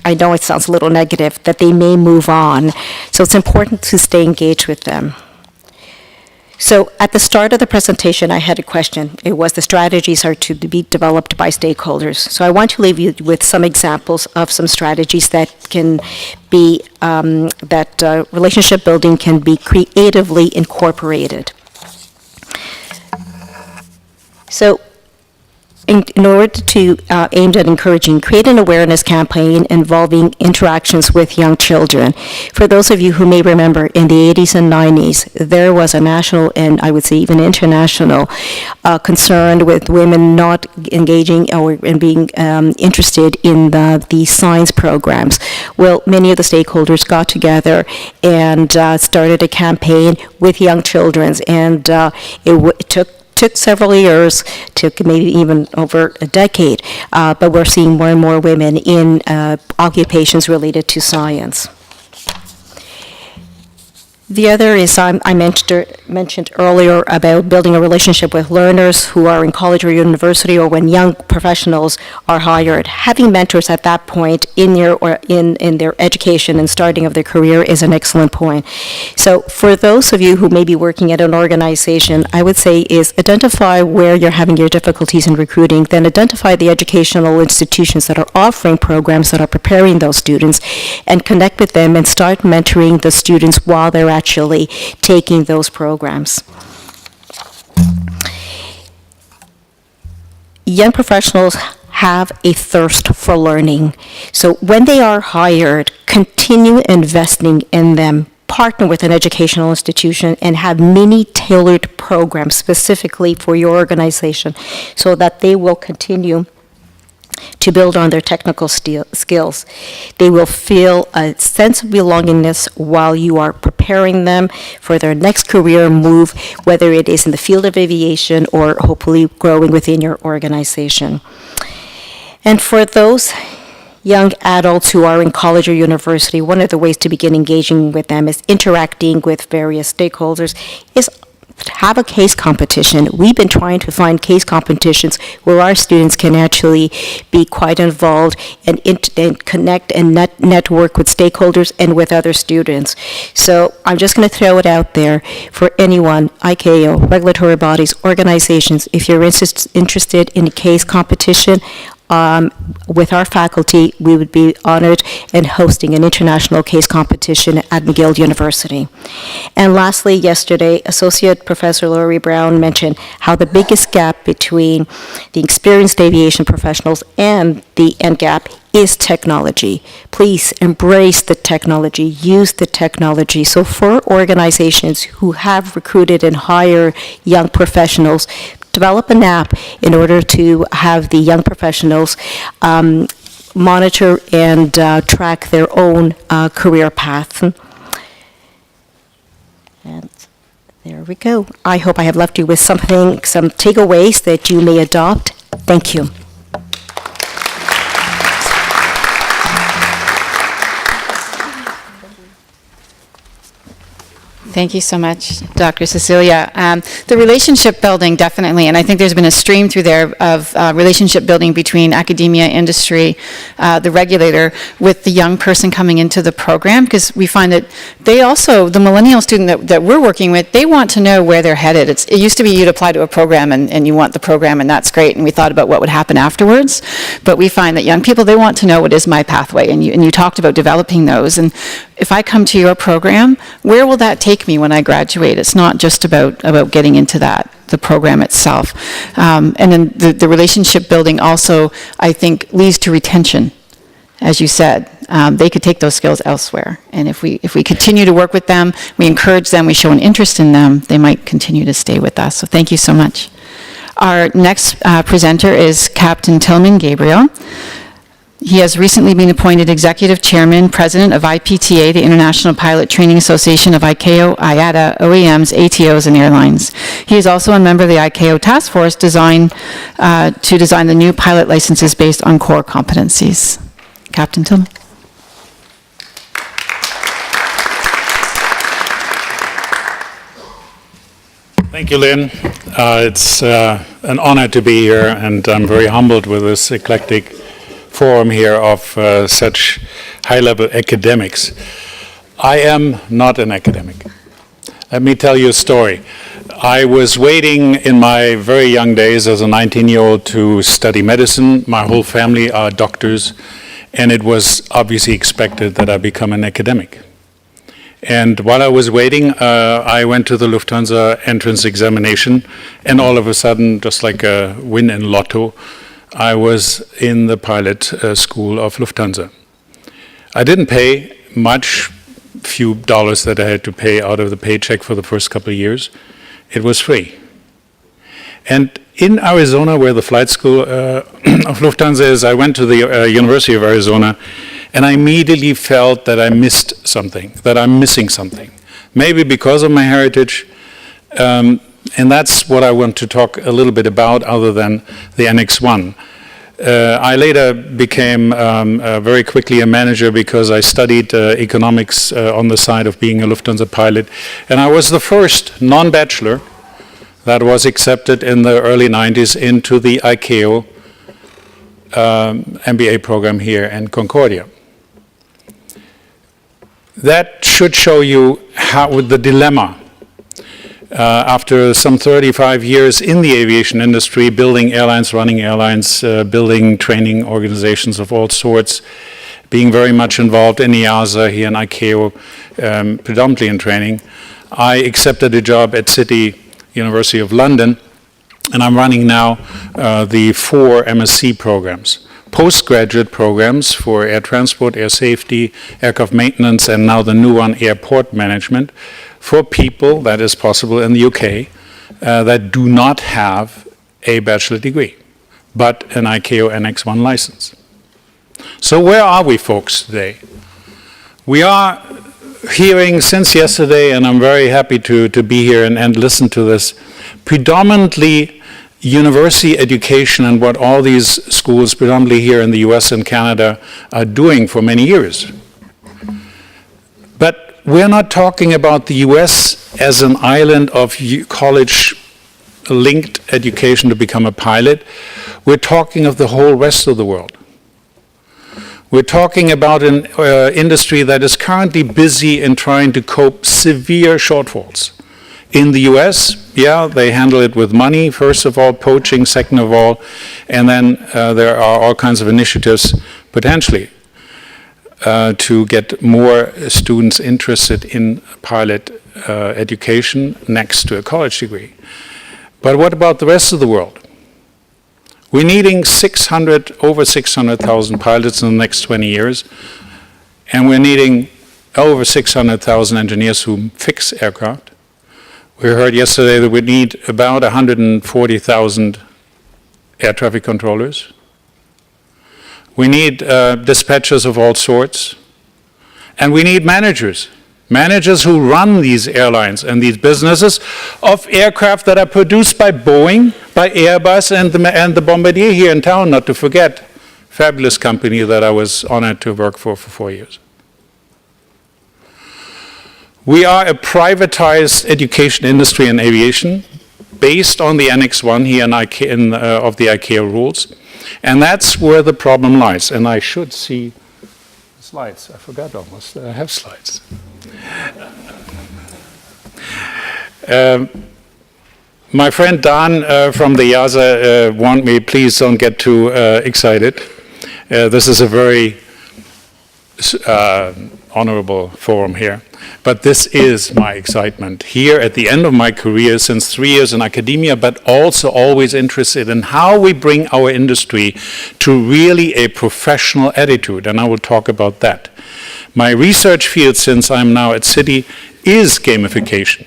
I know it sounds a little negative, that they may move on. So it's important to stay engaged with them. So at the start of the presentation, I had a question. It was the strategies are to be developed by stakeholders. So I want to leave you with some examples of some strategies that can be, relationship building can be creatively incorporated. So in order to aimed at encouraging, create an awareness campaign involving interactions with young children. For those of you who may remember, in the 80s and 90s, there was a national and I would say even international concern with women not engaging and being interested in the science programs. Well, many of the stakeholders got together and started a campaign with young children, and it took several years, took maybe even over a decade, but we're seeing more and more women in occupations related to science. The other is I mentioned earlier about building a relationship with learners who are in college or university, or when young professionals are hired. Having mentors at that point in their education and starting of their career is an excellent point. So for those of you who may be working at an organization, I would say is identify where you're having your difficulties in recruiting, then identify the educational institutions that are offering programs that are preparing those students, and connect with them and start mentoring the students while they're actually taking those programs. Young professionals have a thirst for learning. So when they are hired, continue investing in them. Partner with an educational institution and have many tailored programs specifically for your organization so that they will continue to build on their technical skills. They will feel a sense of belongingness while you are preparing them for their next career move, whether it is in the field of aviation or hopefully growing within your organization. And for those young adults who are in college or university, one of the ways to begin engaging with them is interacting with various stakeholders, is have a case competition. We've been trying to find case competitions where our students can actually be quite involved and connect and network with stakeholders and with other students. So I'm just going to throw it out there for anyone, ICAO, regulatory bodies, organizations, if you're interested in a case competition, with our faculty, we would be honored in hosting an international case competition at McGill University. And lastly, yesterday, Associate Professor Laurie Brown mentioned how the biggest gap between the experienced aviation professionals and the NGAP is technology. Please embrace the technology, use the technology. So for organizations who have recruited and hire young professionals, develop an app in order to have the young professionals monitor and track their own career path. And there we go. I hope I have left you with some takeaways that you may adopt. Thank you. Thank you so much, Dr. Cecilia. The relationship building, definitely, and I think there's been a stream through there of relationship building between academia, industry, the regulator, with the young person coming into the program, because we find that they also, the millennial student that we're working with, they want to know where they're headed. It used to be you'd apply to a program and you want the program, and that's great, and we thought about what would happen afterwards, but we find that young people, they want to know what is my pathway, and you talked about developing those, and if I come to your program, where will that take me when I graduate? It's not just about getting into the program itself. And then the relationship building also, I think, leads to retention. As you said, they could take those skills elsewhere. And if we continue to work with them, we encourage them, we show an interest in them, they might continue to stay with us. So thank you so much. Our next presenter is Captain Tilmann Gabriel. He has recently been appointed Executive Chairman, President of IPTA, the International Pilot Training Association of ICAO, IATA, OEMs, ATOs, and airlines. He is also a member of the ICAO Task Force to design the new pilot licenses based on core competencies. Captain Tilmann. Thank you, Lynn. It's an honor to be here, and I'm very humbled with this eclectic forum here of such high-level academics. I am not an academic. Let me tell you a story. I was waiting in my very young days as a 19-year-old to study medicine. My whole family are doctors, and it was obviously expected that I become an academic. And while I was waiting, I went to the Lufthansa entrance examination, and all of a sudden, just like a win in lotto, I was in the pilot school of Lufthansa. I didn't pay much, few dollars that I had to pay out of the paycheck for the first couple of years. It was free. And in Arizona, where the flight school of Lufthansa is, I went to the University of Arizona, and I immediately felt that I missed something, that I'm missing something. Maybe because of my heritage, and that's what I want to talk a little bit about, other than the Annex 1. I later became very quickly a manager because I studied economics on the side of being a Lufthansa pilot. And I was the first non-bachelor that was accepted in the early 90s into the ICAO MBA program here in Concordia. That should show you how the dilemma. After some 35 years in the aviation industry, building airlines, running airlines, building training organizations of all sorts, being very much involved in EASA here in ICAO, predominantly in training, I accepted a job at City University of London, and I'm running now the 4 MSc programs. Postgraduate programs for air transport, air safety, aircraft maintenance, and now the new one, airport management, for people, that is possible in the UK, that do not have a bachelor degree, but an ICAO Annex 1 license. So where are we, folks, today? We are hearing since yesterday, and I'm very happy to be here and listen to this, predominantly university education and what all these schools, predominantly here in the US and Canada, are doing for many years. But we're not talking about the US as an island of college-linked education to become a pilot. We're talking of the whole rest of the world. We're talking about an industry that is currently busy in trying to cope severe shortfalls. In the US, Yeah, they handle it with money, first of all, poaching, second of all, and then there are all kinds of initiatives, potentially, to get more students interested in pilot education next to a college degree. But what about the rest of the world? We're needing over 600,000 pilots in the next 20 years, and we're needing over 600,000 engineers who fix aircraft. We heard yesterday that we need about 140,000 air traffic controllers. We need dispatchers of all sorts, and we need managers who run these airlines and these businesses of aircraft that are produced by Boeing, by Airbus, and the Bombardier here in town, not to forget, fabulous company that I was honored to work for 4 years. We are a privatized education industry in aviation based on the Annex 1 here of the ICAO rules, and that's where the problem lies. And I should see slides. I forgot almost that I have slides. My friend Don from the EASA warned me, please don't get too excited. This is a very honorable forum here. But this is my excitement here at the end of my career, since 3 years in academia, but also always interested in how we bring our industry to really a professional attitude, and I will talk about that. My research field, since I'm now at Citi, is gamification.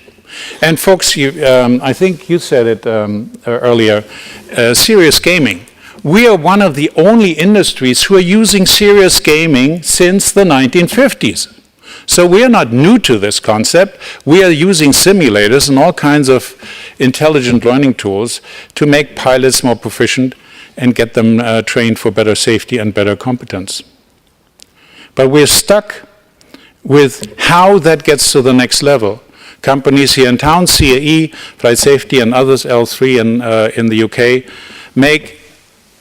And folks, I think you said it earlier, serious gaming. We are one of the only industries who are using serious gaming since the 1950s. So we are not new to this concept. We are using simulators and all kinds of intelligent learning tools to make pilots more proficient and get them trained for better safety and better competence. But we're stuck with how that gets to the next level. Companies here in town, CAE, Flight Safety, and others, L3 in the UK, make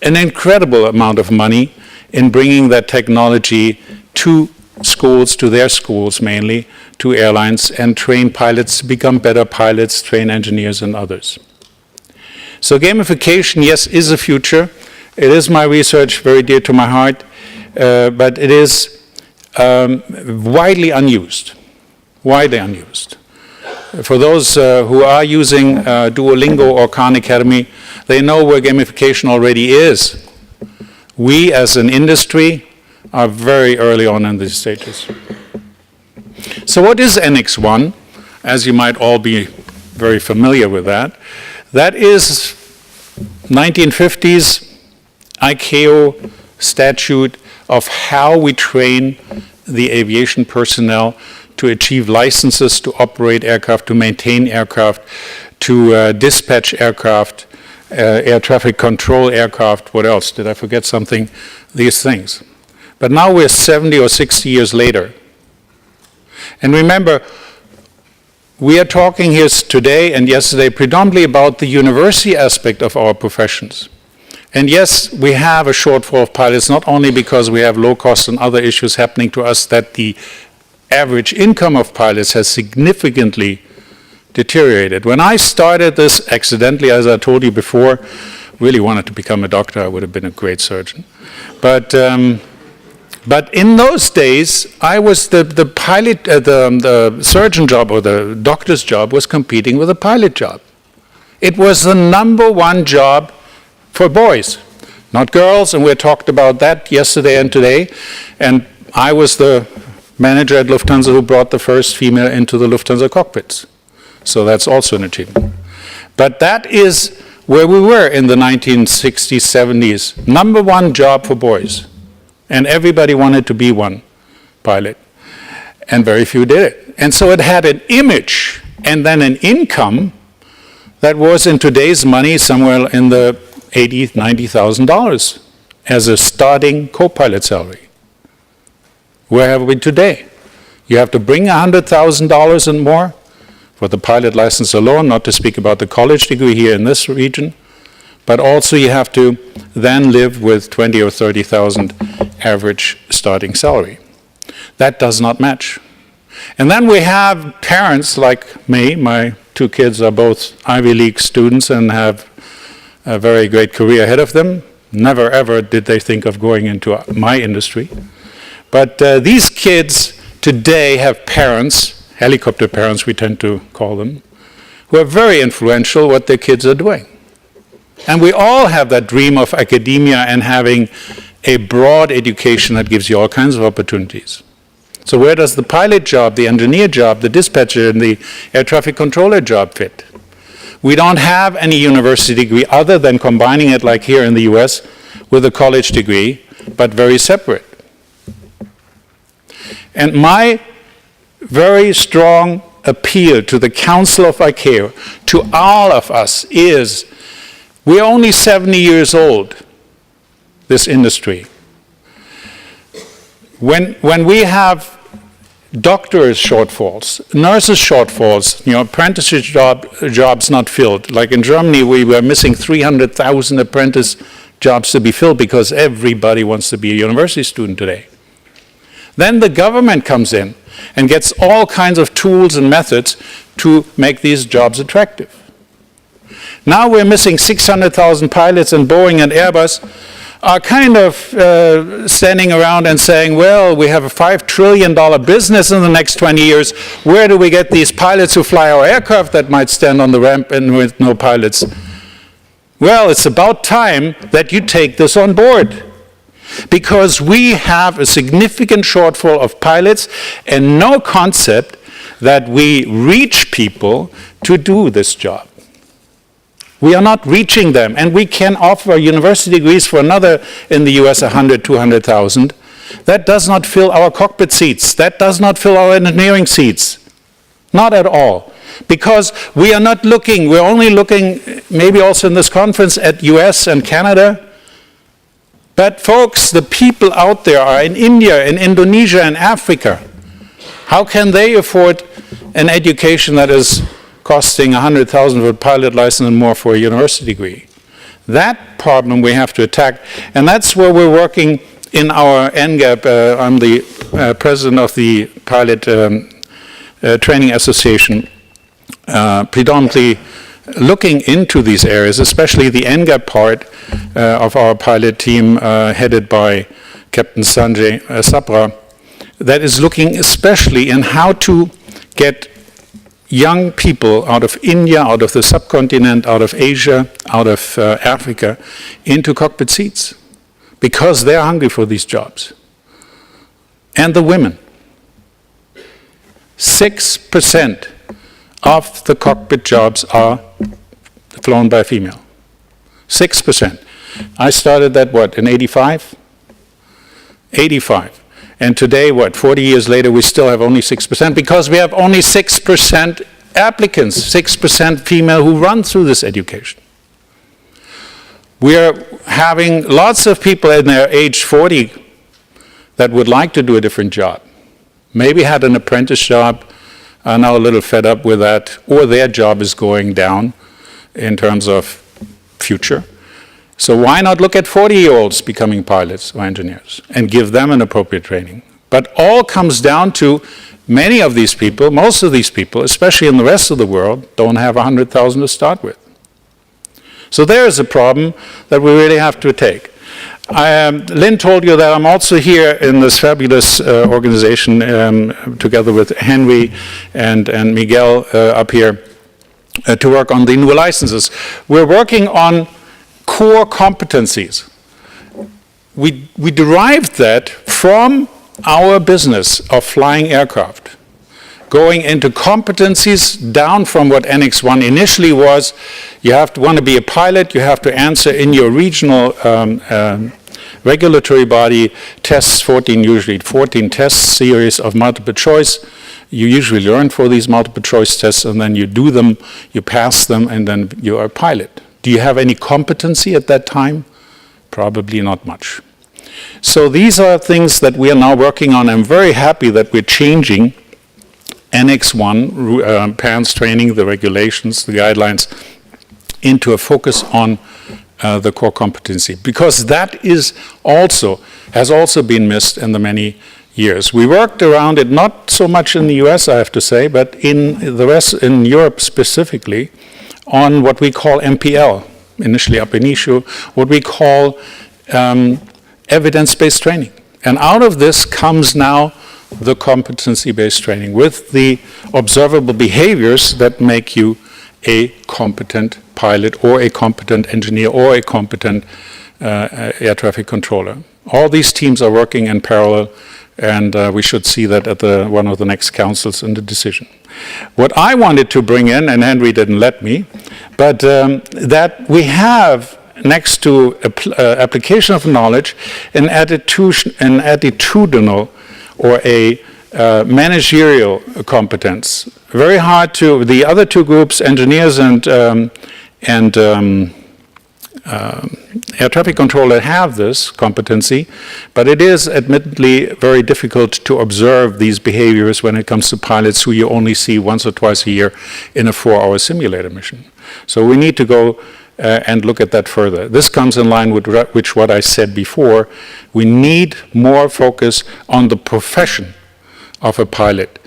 an incredible amount of money in bringing that technology to schools, to their schools mainly, to airlines, and train pilots to become better pilots, train engineers and others. So gamification, yes, is a future. It is my research, very dear to my heart, but it is widely unused. For those who are using Duolingo or Khan Academy, they know where gamification already is. We as an industry are very early on in these stages. So what is Annex 1? As you might all be very familiar with that. That is 1950s ICAO statute of how we train the aviation personnel to achieve licenses to operate aircraft, to maintain aircraft, to dispatch aircraft, air traffic control aircraft. What else? Did I forget something? These things. But now we're 70 or 60 years later. And remember, we are talking here today and yesterday predominantly about the university aspect of our professions. And yes, we have a shortfall of pilots, not only because we have low cost and other issues happening to us, that the average income of pilots has significantly deteriorated. When I started this accidentally, as I told you before, really wanted to become a doctor. I would have been a great surgeon. But in those days, I was the pilot, the surgeon job or the doctor's job was competing with a pilot job. It was the #1 job for boys, not girls, and we talked about that yesterday and today. And I was the manager at Lufthansa who brought the first female into the Lufthansa cockpits. So that's also an achievement. But that is where we were in the 1960s, 70s. #1 job for boys. And everybody wanted to be one pilot. And very few did it. And so it had an image and then an income that was in today's money somewhere in the $80,000, $90,000 as a starting co-pilot salary. Where have we today? You have to bring $100,000 and more for the pilot license alone, not to speak about the college degree here in this region, but also you have to then live with 20 or 30,000 average starting salary. That does not match. And then we have parents like me, my 2 kids are both Ivy League students and have a very great career ahead of them. Never ever did they think of going into my industry. But these kids today have parents, helicopter parents we tend to call them, who are very influential what their kids are doing. And we all have that dream of academia and having a broad education that gives you all kinds of opportunities. So where does the pilot job, the engineer job, the dispatcher, and the air traffic controller job fit? We don't have any university degree other than combining it, like here in the US, with a college degree, but very separate. And my very strong appeal to the Council of ICAO, to all of us, is we're only 70 years old, this industry. When we have doctors shortfalls, nurses shortfalls, apprenticeship jobs not filled. Like in Germany, we were missing 300,000 apprentice jobs to be filled because everybody wants to be a university student today. Then the government comes in and gets all kinds of tools and methods to make these jobs attractive. Now we're missing 600,000 pilots, and Boeing and Airbus are kind of standing around and saying, well, we have a $5 trillion business in the next 20 years. Where do we get these pilots who fly our aircraft that might stand on the ramp and with no pilots? Well, it's about time that you take this on board, because we have a significant shortfall of pilots and no concept that we reach people to do this job. We are not reaching them, and we can offer university degrees for another, in the US, 100, 200,000. That does not fill our cockpit seats. That does not fill our engineering seats. Not at all. Because we are not looking, we're only looking, maybe also in this conference, at US and Canada. But folks, the people out there are in India, in Indonesia, and Africa. How can they afford an education that is costing 100,000 for a pilot license and more for a university degree? That problem we have to attack, and that's where we're working in our NGAP. I'm the president of the Pilot Training Association, predominantly looking into these areas, especially the NGAP part of our pilot team headed by Captain Sanjay Sabra, that is looking especially in how to get young people out of India, out of the subcontinent, out of Asia, out of Africa, into cockpit seats, because they're hungry for these jobs. And the women. 6% of the cockpit jobs are flown by female. 6%. I started that, in 85? 85. And today, 40 years later, we still have only 6%, because we have only 6% applicants, 6% female who run through this education. We are having lots of people in their age 40 that would like to do a different job. Maybe had an apprentice job, are now a little fed up with that, or their job is going down in terms of future. So why not look at 40-year-olds becoming pilots or engineers and give them an appropriate training? But all comes down to many of these people, most of these people, especially in the rest of the world, don't have 100,000 to start with. So there is a problem that we really have to take. Lynne told you that I'm also here in this fabulous organization together with Henry and Miguel up here to work on the new licenses. We're working on core competencies. We derived that from our business of flying aircraft, going into competencies down from what Annex 1 initially was. You have to want to be a pilot, you have to answer in your regional regulatory body tests, 14 test series of multiple choice. You usually learn for these multiple choice tests, and then you do them, you pass them, and then you are a pilot. Do you have any competency at that time? Probably not much. So these are things that we are now working on. I'm very happy that we're changing Annex 1, parents training, the regulations, the guidelines, into a focus on the core competency, because that has also been missed in the many years. We worked around it, not so much in the US, I have to say, but in the rest, in Europe specifically, on what we call MPL, initially ab initio, what we call evidence-based training. And out of this comes now the competency-based training with the observable behaviors that make you a competent pilot or a competent engineer or a competent air traffic controller. All these teams are working in parallel, and we should see that at one of the next councils in the decision. What I wanted to bring in, and Henry didn't let me, but that we have next to application of knowledge an attitudinal or a managerial competence. Very hard to, the other two groups, engineers and air traffic controller, have this competency, but it is admittedly very difficult to observe these behaviors when it comes to pilots who you only see once or twice a year in a 4-hour simulator mission. So we need to go and look at that further. This comes in line with what I said before. We need more focus on the profession of a pilot.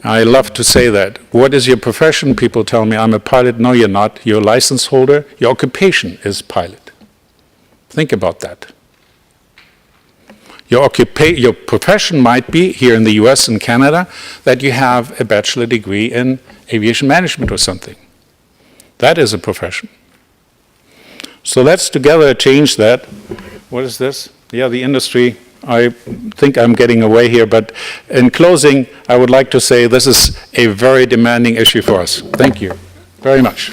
I love to say that. What is your profession? People tell me, I'm a pilot. No, you're not. You're a license holder. Your occupation is pilot. Think about that. Your profession might be, here in the US and Canada, that you have a bachelor degree in aviation management or something. That is a profession. So let's together change that. What is this? Yeah, the industry. I think I'm getting away here, but in closing, I would like to say this is a very demanding issue for us. Thank you very much.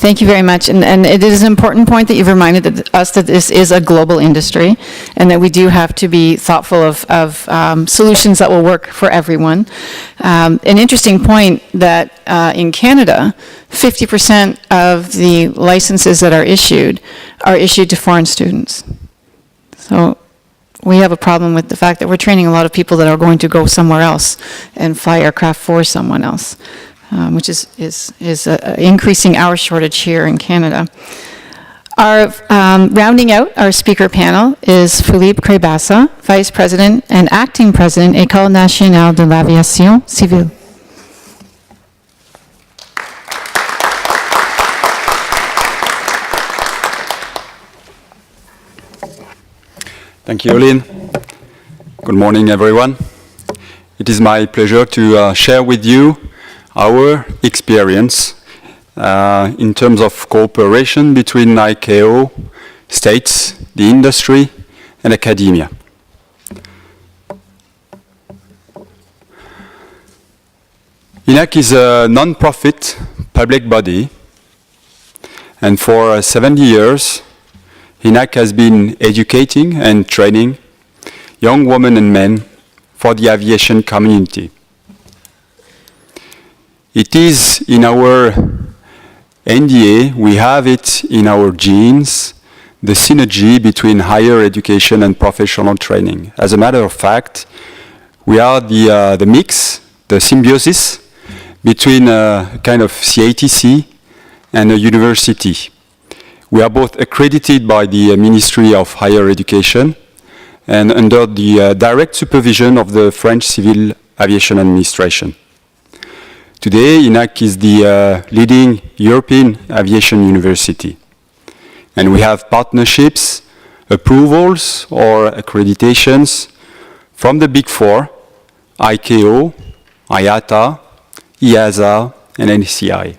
Thank you very much. And it is an important point that you've reminded us that this is a global industry and that we do have to be thoughtful of solutions that will work for everyone. An interesting point that in Canada, 50% of the licenses that are issued to foreign students. So we have a problem with the fact that we're training a lot of people that are going to go somewhere else and fly aircraft for someone else. Which is increasing our shortage here in Canada. Our rounding out our speaker panel is Philippe Crébassa, Vice President and Acting President, École Nationale de l'Aviation Civile. Thank you, Lynne. Good morning, everyone. It is my pleasure to share with you our experience in terms of cooperation between ICAO, states, the industry, and academia. INAC is a non-profit public body, and for 70 years, INAC has been educating and training young women and men for the aviation community. It is in our NDA, we have it in our genes, the synergy between higher education and professional training. As a matter of fact, we are the mix, the symbiosis between a kind of CATC and a university. We are both accredited by the Ministry of Higher Education and under the direct supervision of the French Civil Aviation Administration. Today, INAC is the leading European aviation university. And we have partnerships, approvals, or accreditations from the Big Four, ICAO, IATA, EASA, and NCI.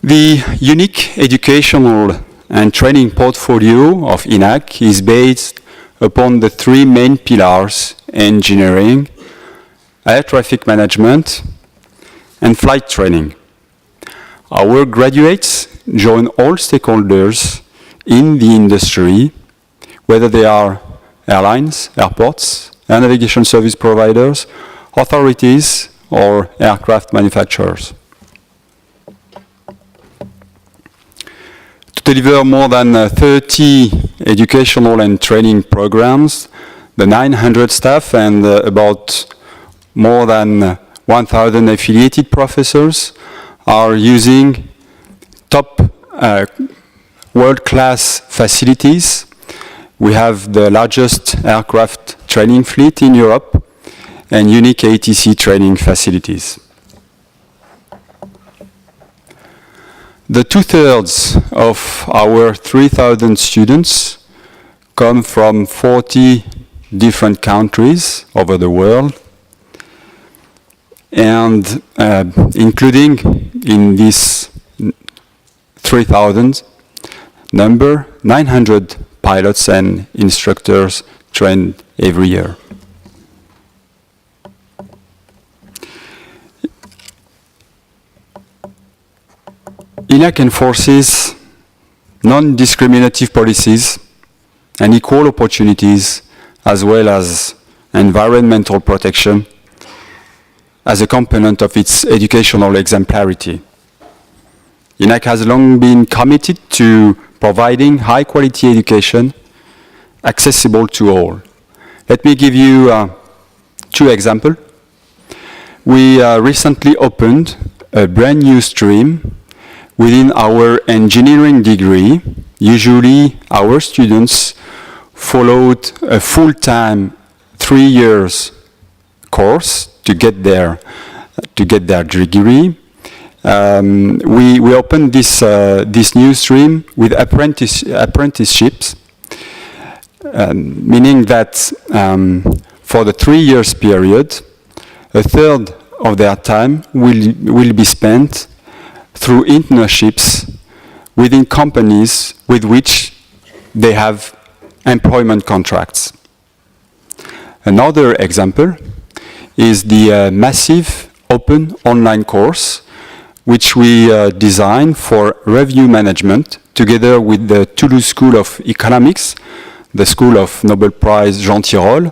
The unique educational and training portfolio of INAC is based upon the three main pillars: engineering, air traffic management, and flight training. Our graduates join all stakeholders in the industry, whether they are airlines, airports, air navigation service providers, authorities, or aircraft manufacturers. To deliver more than 30 educational and training programs, the 900 staff and about more than 1,000 affiliated professors are using top world-class facilities. We have the largest aircraft training fleet in Europe and unique ATC training facilities. The 2/3 of our 3,000 students come from 40 different countries over the world, and including in this 3,000 number, 900 pilots and instructors trained every year. INAC enforces non-discriminative policies and equal opportunities, as well as environmental protection, as a component of its educational exemplarity. INAC has long been committed to providing high-quality education accessible to all. Let me give you 2 examples. We recently opened a brand new stream within our engineering degree. Usually, our students followed a full-time 3 years course to get their degree. We opened this new stream with apprenticeships, meaning that for the 3 years period, 1/3 of their time will be spent through internships within companies with which they have employment contracts. Another example is the massive open online course which we designed for review management together with the Toulouse School of Economics, the School of Nobel Prize Jean Tirole,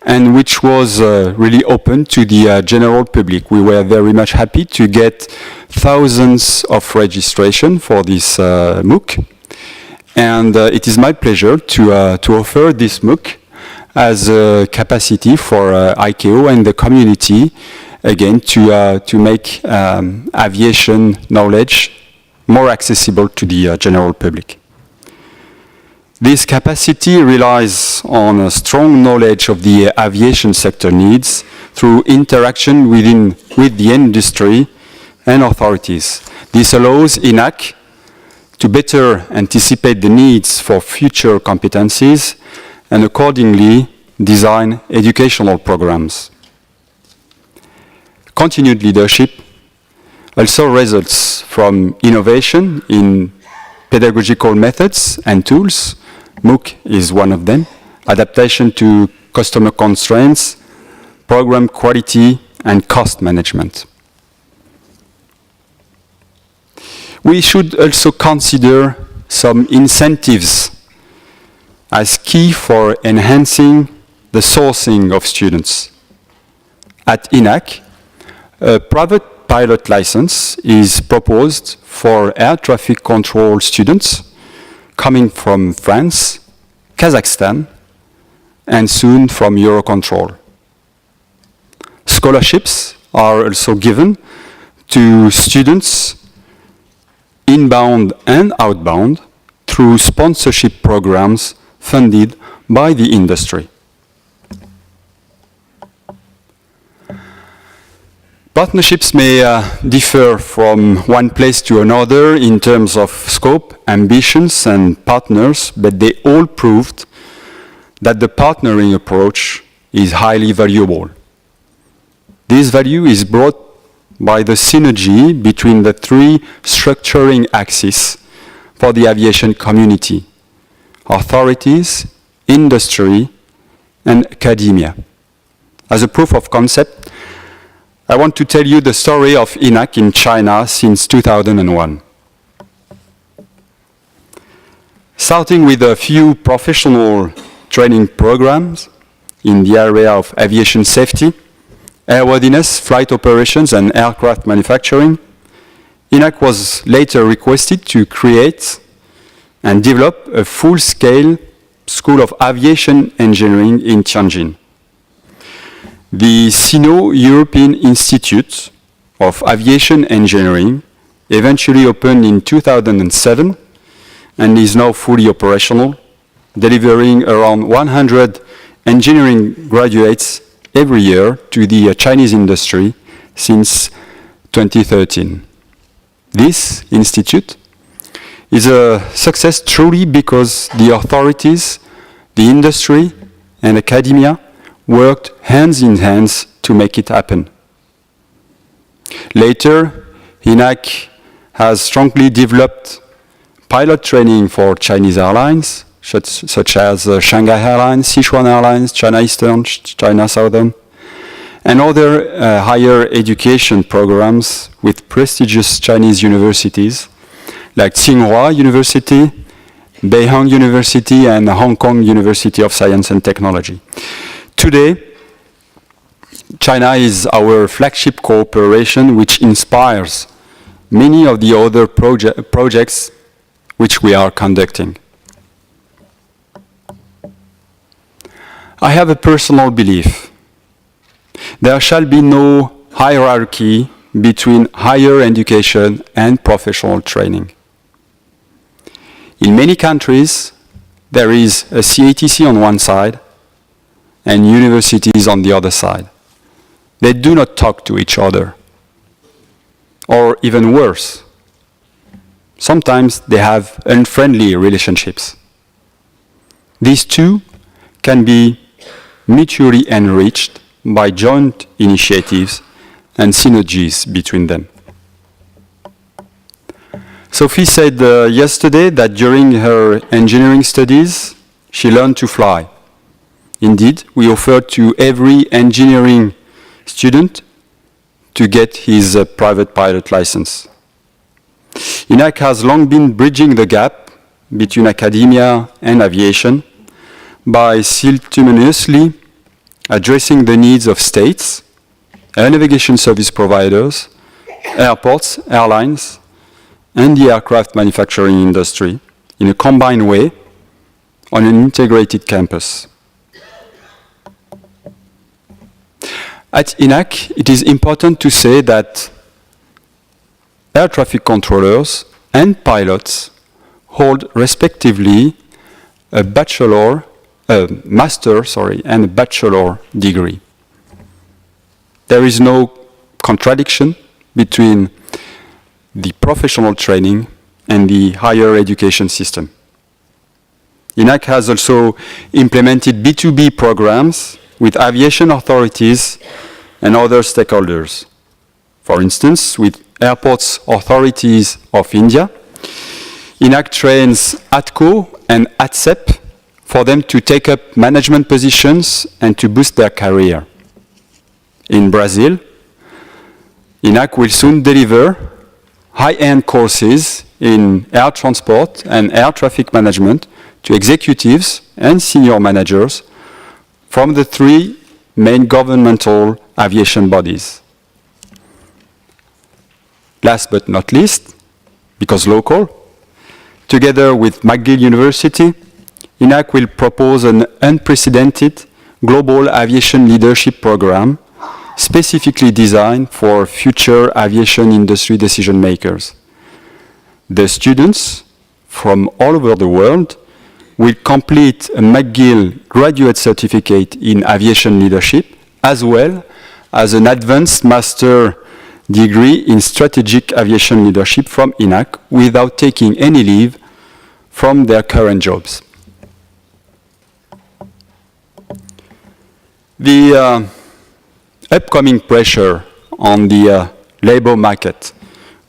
and which was really open to the general public. We were very much happy to get thousands of registration for this MOOC, and it is my pleasure to offer this MOOC as a capacity for ICAO and the community, again, to make aviation knowledge more accessible to the general public. This capacity relies on a strong knowledge of the aviation sector needs through interaction with the industry and authorities. This allows INAC to better anticipate the needs for future competencies and accordingly design educational programs. Continued leadership also results from innovation in pedagogical methods and tools. MOOC is one of them. Adaptation to customer constraints, program quality, and cost management. We should also consider some incentives as key for enhancing the sourcing of students. At INAC, a private pilot license is proposed for air traffic control students coming from France, Kazakhstan, and soon from Eurocontrol. Scholarships are also given to students inbound and outbound through sponsorship programs funded by the industry. Partnerships may differ from one place to another in terms of scope, ambitions, and partners, but they all proved that the partnering approach is highly valuable. This value is brought by the synergy between the 3 structuring axes for the aviation community: authorities, industry, and academia. As a proof of concept, I want to tell you the story of INAC in China since 2001. Starting with a few professional training programs in the area of aviation safety, airworthiness, flight operations, and aircraft manufacturing, INAC was later requested to create and develop a full-scale School of Aviation Engineering in Tianjin. The Sino-European Institute of Aviation Engineering eventually opened in 2007 and is now fully operational, delivering around 100 engineering graduates every year to the Chinese industry since 2013. This institute is a success truly because the authorities, the industry, and academia worked hands in hands to make it happen. Later, INAC has strongly developed pilot training for Chinese airlines, such as Shanghai Airlines, Sichuan Airlines, China Eastern, China Southern, and other higher education programs with prestigious Chinese universities like Tsinghua University, Beihang University, and Hong Kong University of Science and Technology. Today, China is our flagship cooperation, which inspires many of the other projects which we are conducting. I have a personal belief. There shall be no hierarchy between higher education and professional training. In many countries, there is a CATC on one side and universities on the other side. They do not talk to each other. Or even worse, sometimes they have unfriendly relationships. These two can be mutually enriched by joint initiatives and synergies between them. Sophie said yesterday that during her engineering studies, she learned to fly. Indeed, we offered to every engineering student to get his private pilot license. INAC has long been bridging the gap between academia and aviation by simultaneously addressing the needs of states, air navigation service providers, airports, airlines, and the aircraft manufacturing industry in a combined way on an integrated campus. At INAC, it is important to say that air traffic controllers and pilots hold respectively a master and a bachelor degree. There is no contradiction between the professional training and the higher education system. INAC has also implemented B2B programs with aviation authorities and other stakeholders. For instance, with Airports Authorities of India, INAC trains ATCO and ATSEP for them to take up management positions and to boost their career. In Brazil, INAC will soon deliver high-end courses in air transport and air traffic management to executives and senior managers from the three main governmental aviation bodies. Last but not least, because local, together with McGill University, INAC will propose an unprecedented global aviation leadership program specifically designed for future aviation industry decision makers. The students from all over the world will complete a McGill graduate certificate in aviation leadership, as well as an advanced master degree in strategic aviation leadership from INAC without taking any leave from their current jobs. The upcoming pressure on the labor market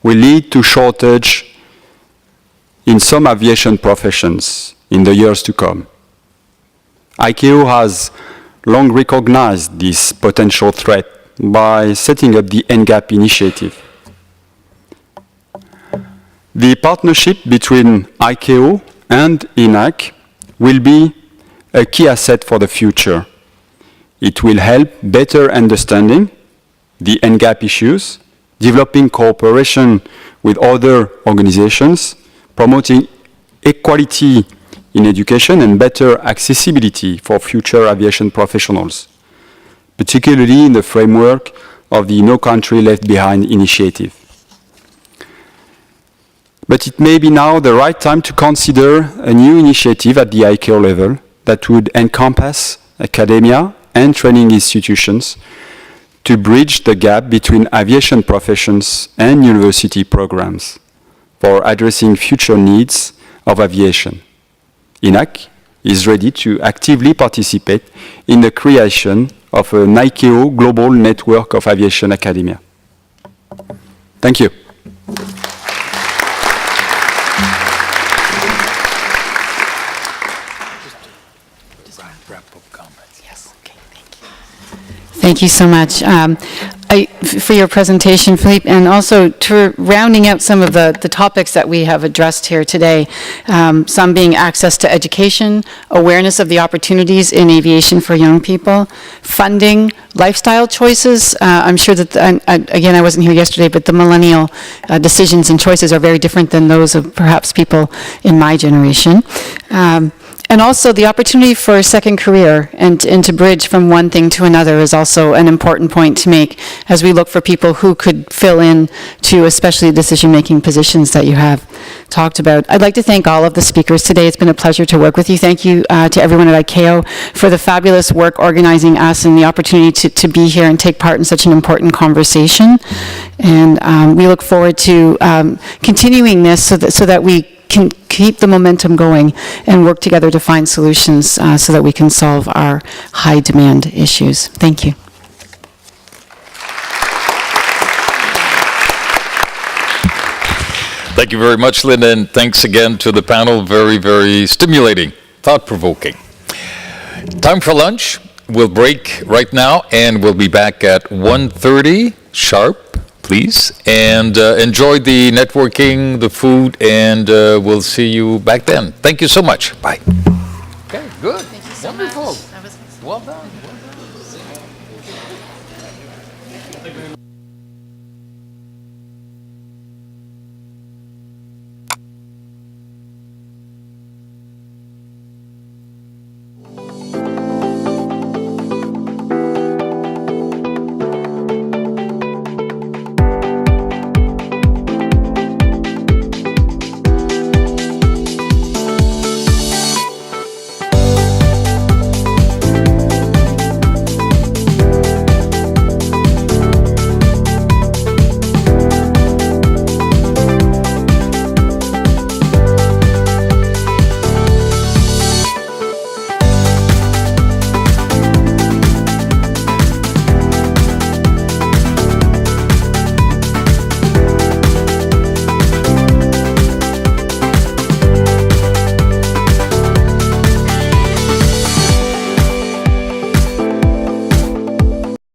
will lead to shortage in some aviation professions in the years to come. ICAO has long recognized this potential threat by setting up the NGAP initiative. The partnership between ICAO and INAC will be a key asset for the future. It will help better understanding the NGAP issues, developing cooperation with other organizations, promoting equality in education and better accessibility for future aviation professionals. particularly in the framework of the No Country Left Behind initiative. But it may be now the right time to consider a new initiative at the ICAO level that would encompass academia and training institutions to bridge the gap between aviation professions and university programs for addressing future needs of aviation. INAC is ready to actively participate in the creation of an ICAO global network of aviation academia. Thank you. Thank you so much for your presentation, Philippe, and also to rounding out some of the topics that we have addressed here today, some being access to education, awareness of the opportunities in aviation for young people, funding, lifestyle choices. I'm sure that, again, I wasn't here yesterday, but the millennial decisions and choices are very different than those of perhaps people in my generation. And also the opportunity for a second career and to bridge from one thing to another is also an important point to make as we look for people who could fill in to especially decision-making positions that you have talked about. I'd like to thank all of the speakers today. It's been a pleasure to work with you. Thank you to everyone at ICAO for the fabulous work organizing us and the opportunity to be here and take part in such an important conversation. And we look forward to continuing this so that we can keep the momentum going and work together to find solutions so that we can solve our high demand issues. Thank you. Thank you very much, Lynne, and thanks again to the panel. Very, very stimulating, thought-provoking. Time for lunch. We'll break right now, and we'll be back at 1:30 sharp. Please, and enjoy the networking, the food, and we'll see you back then. Thank you so much. Bye. Okay, good.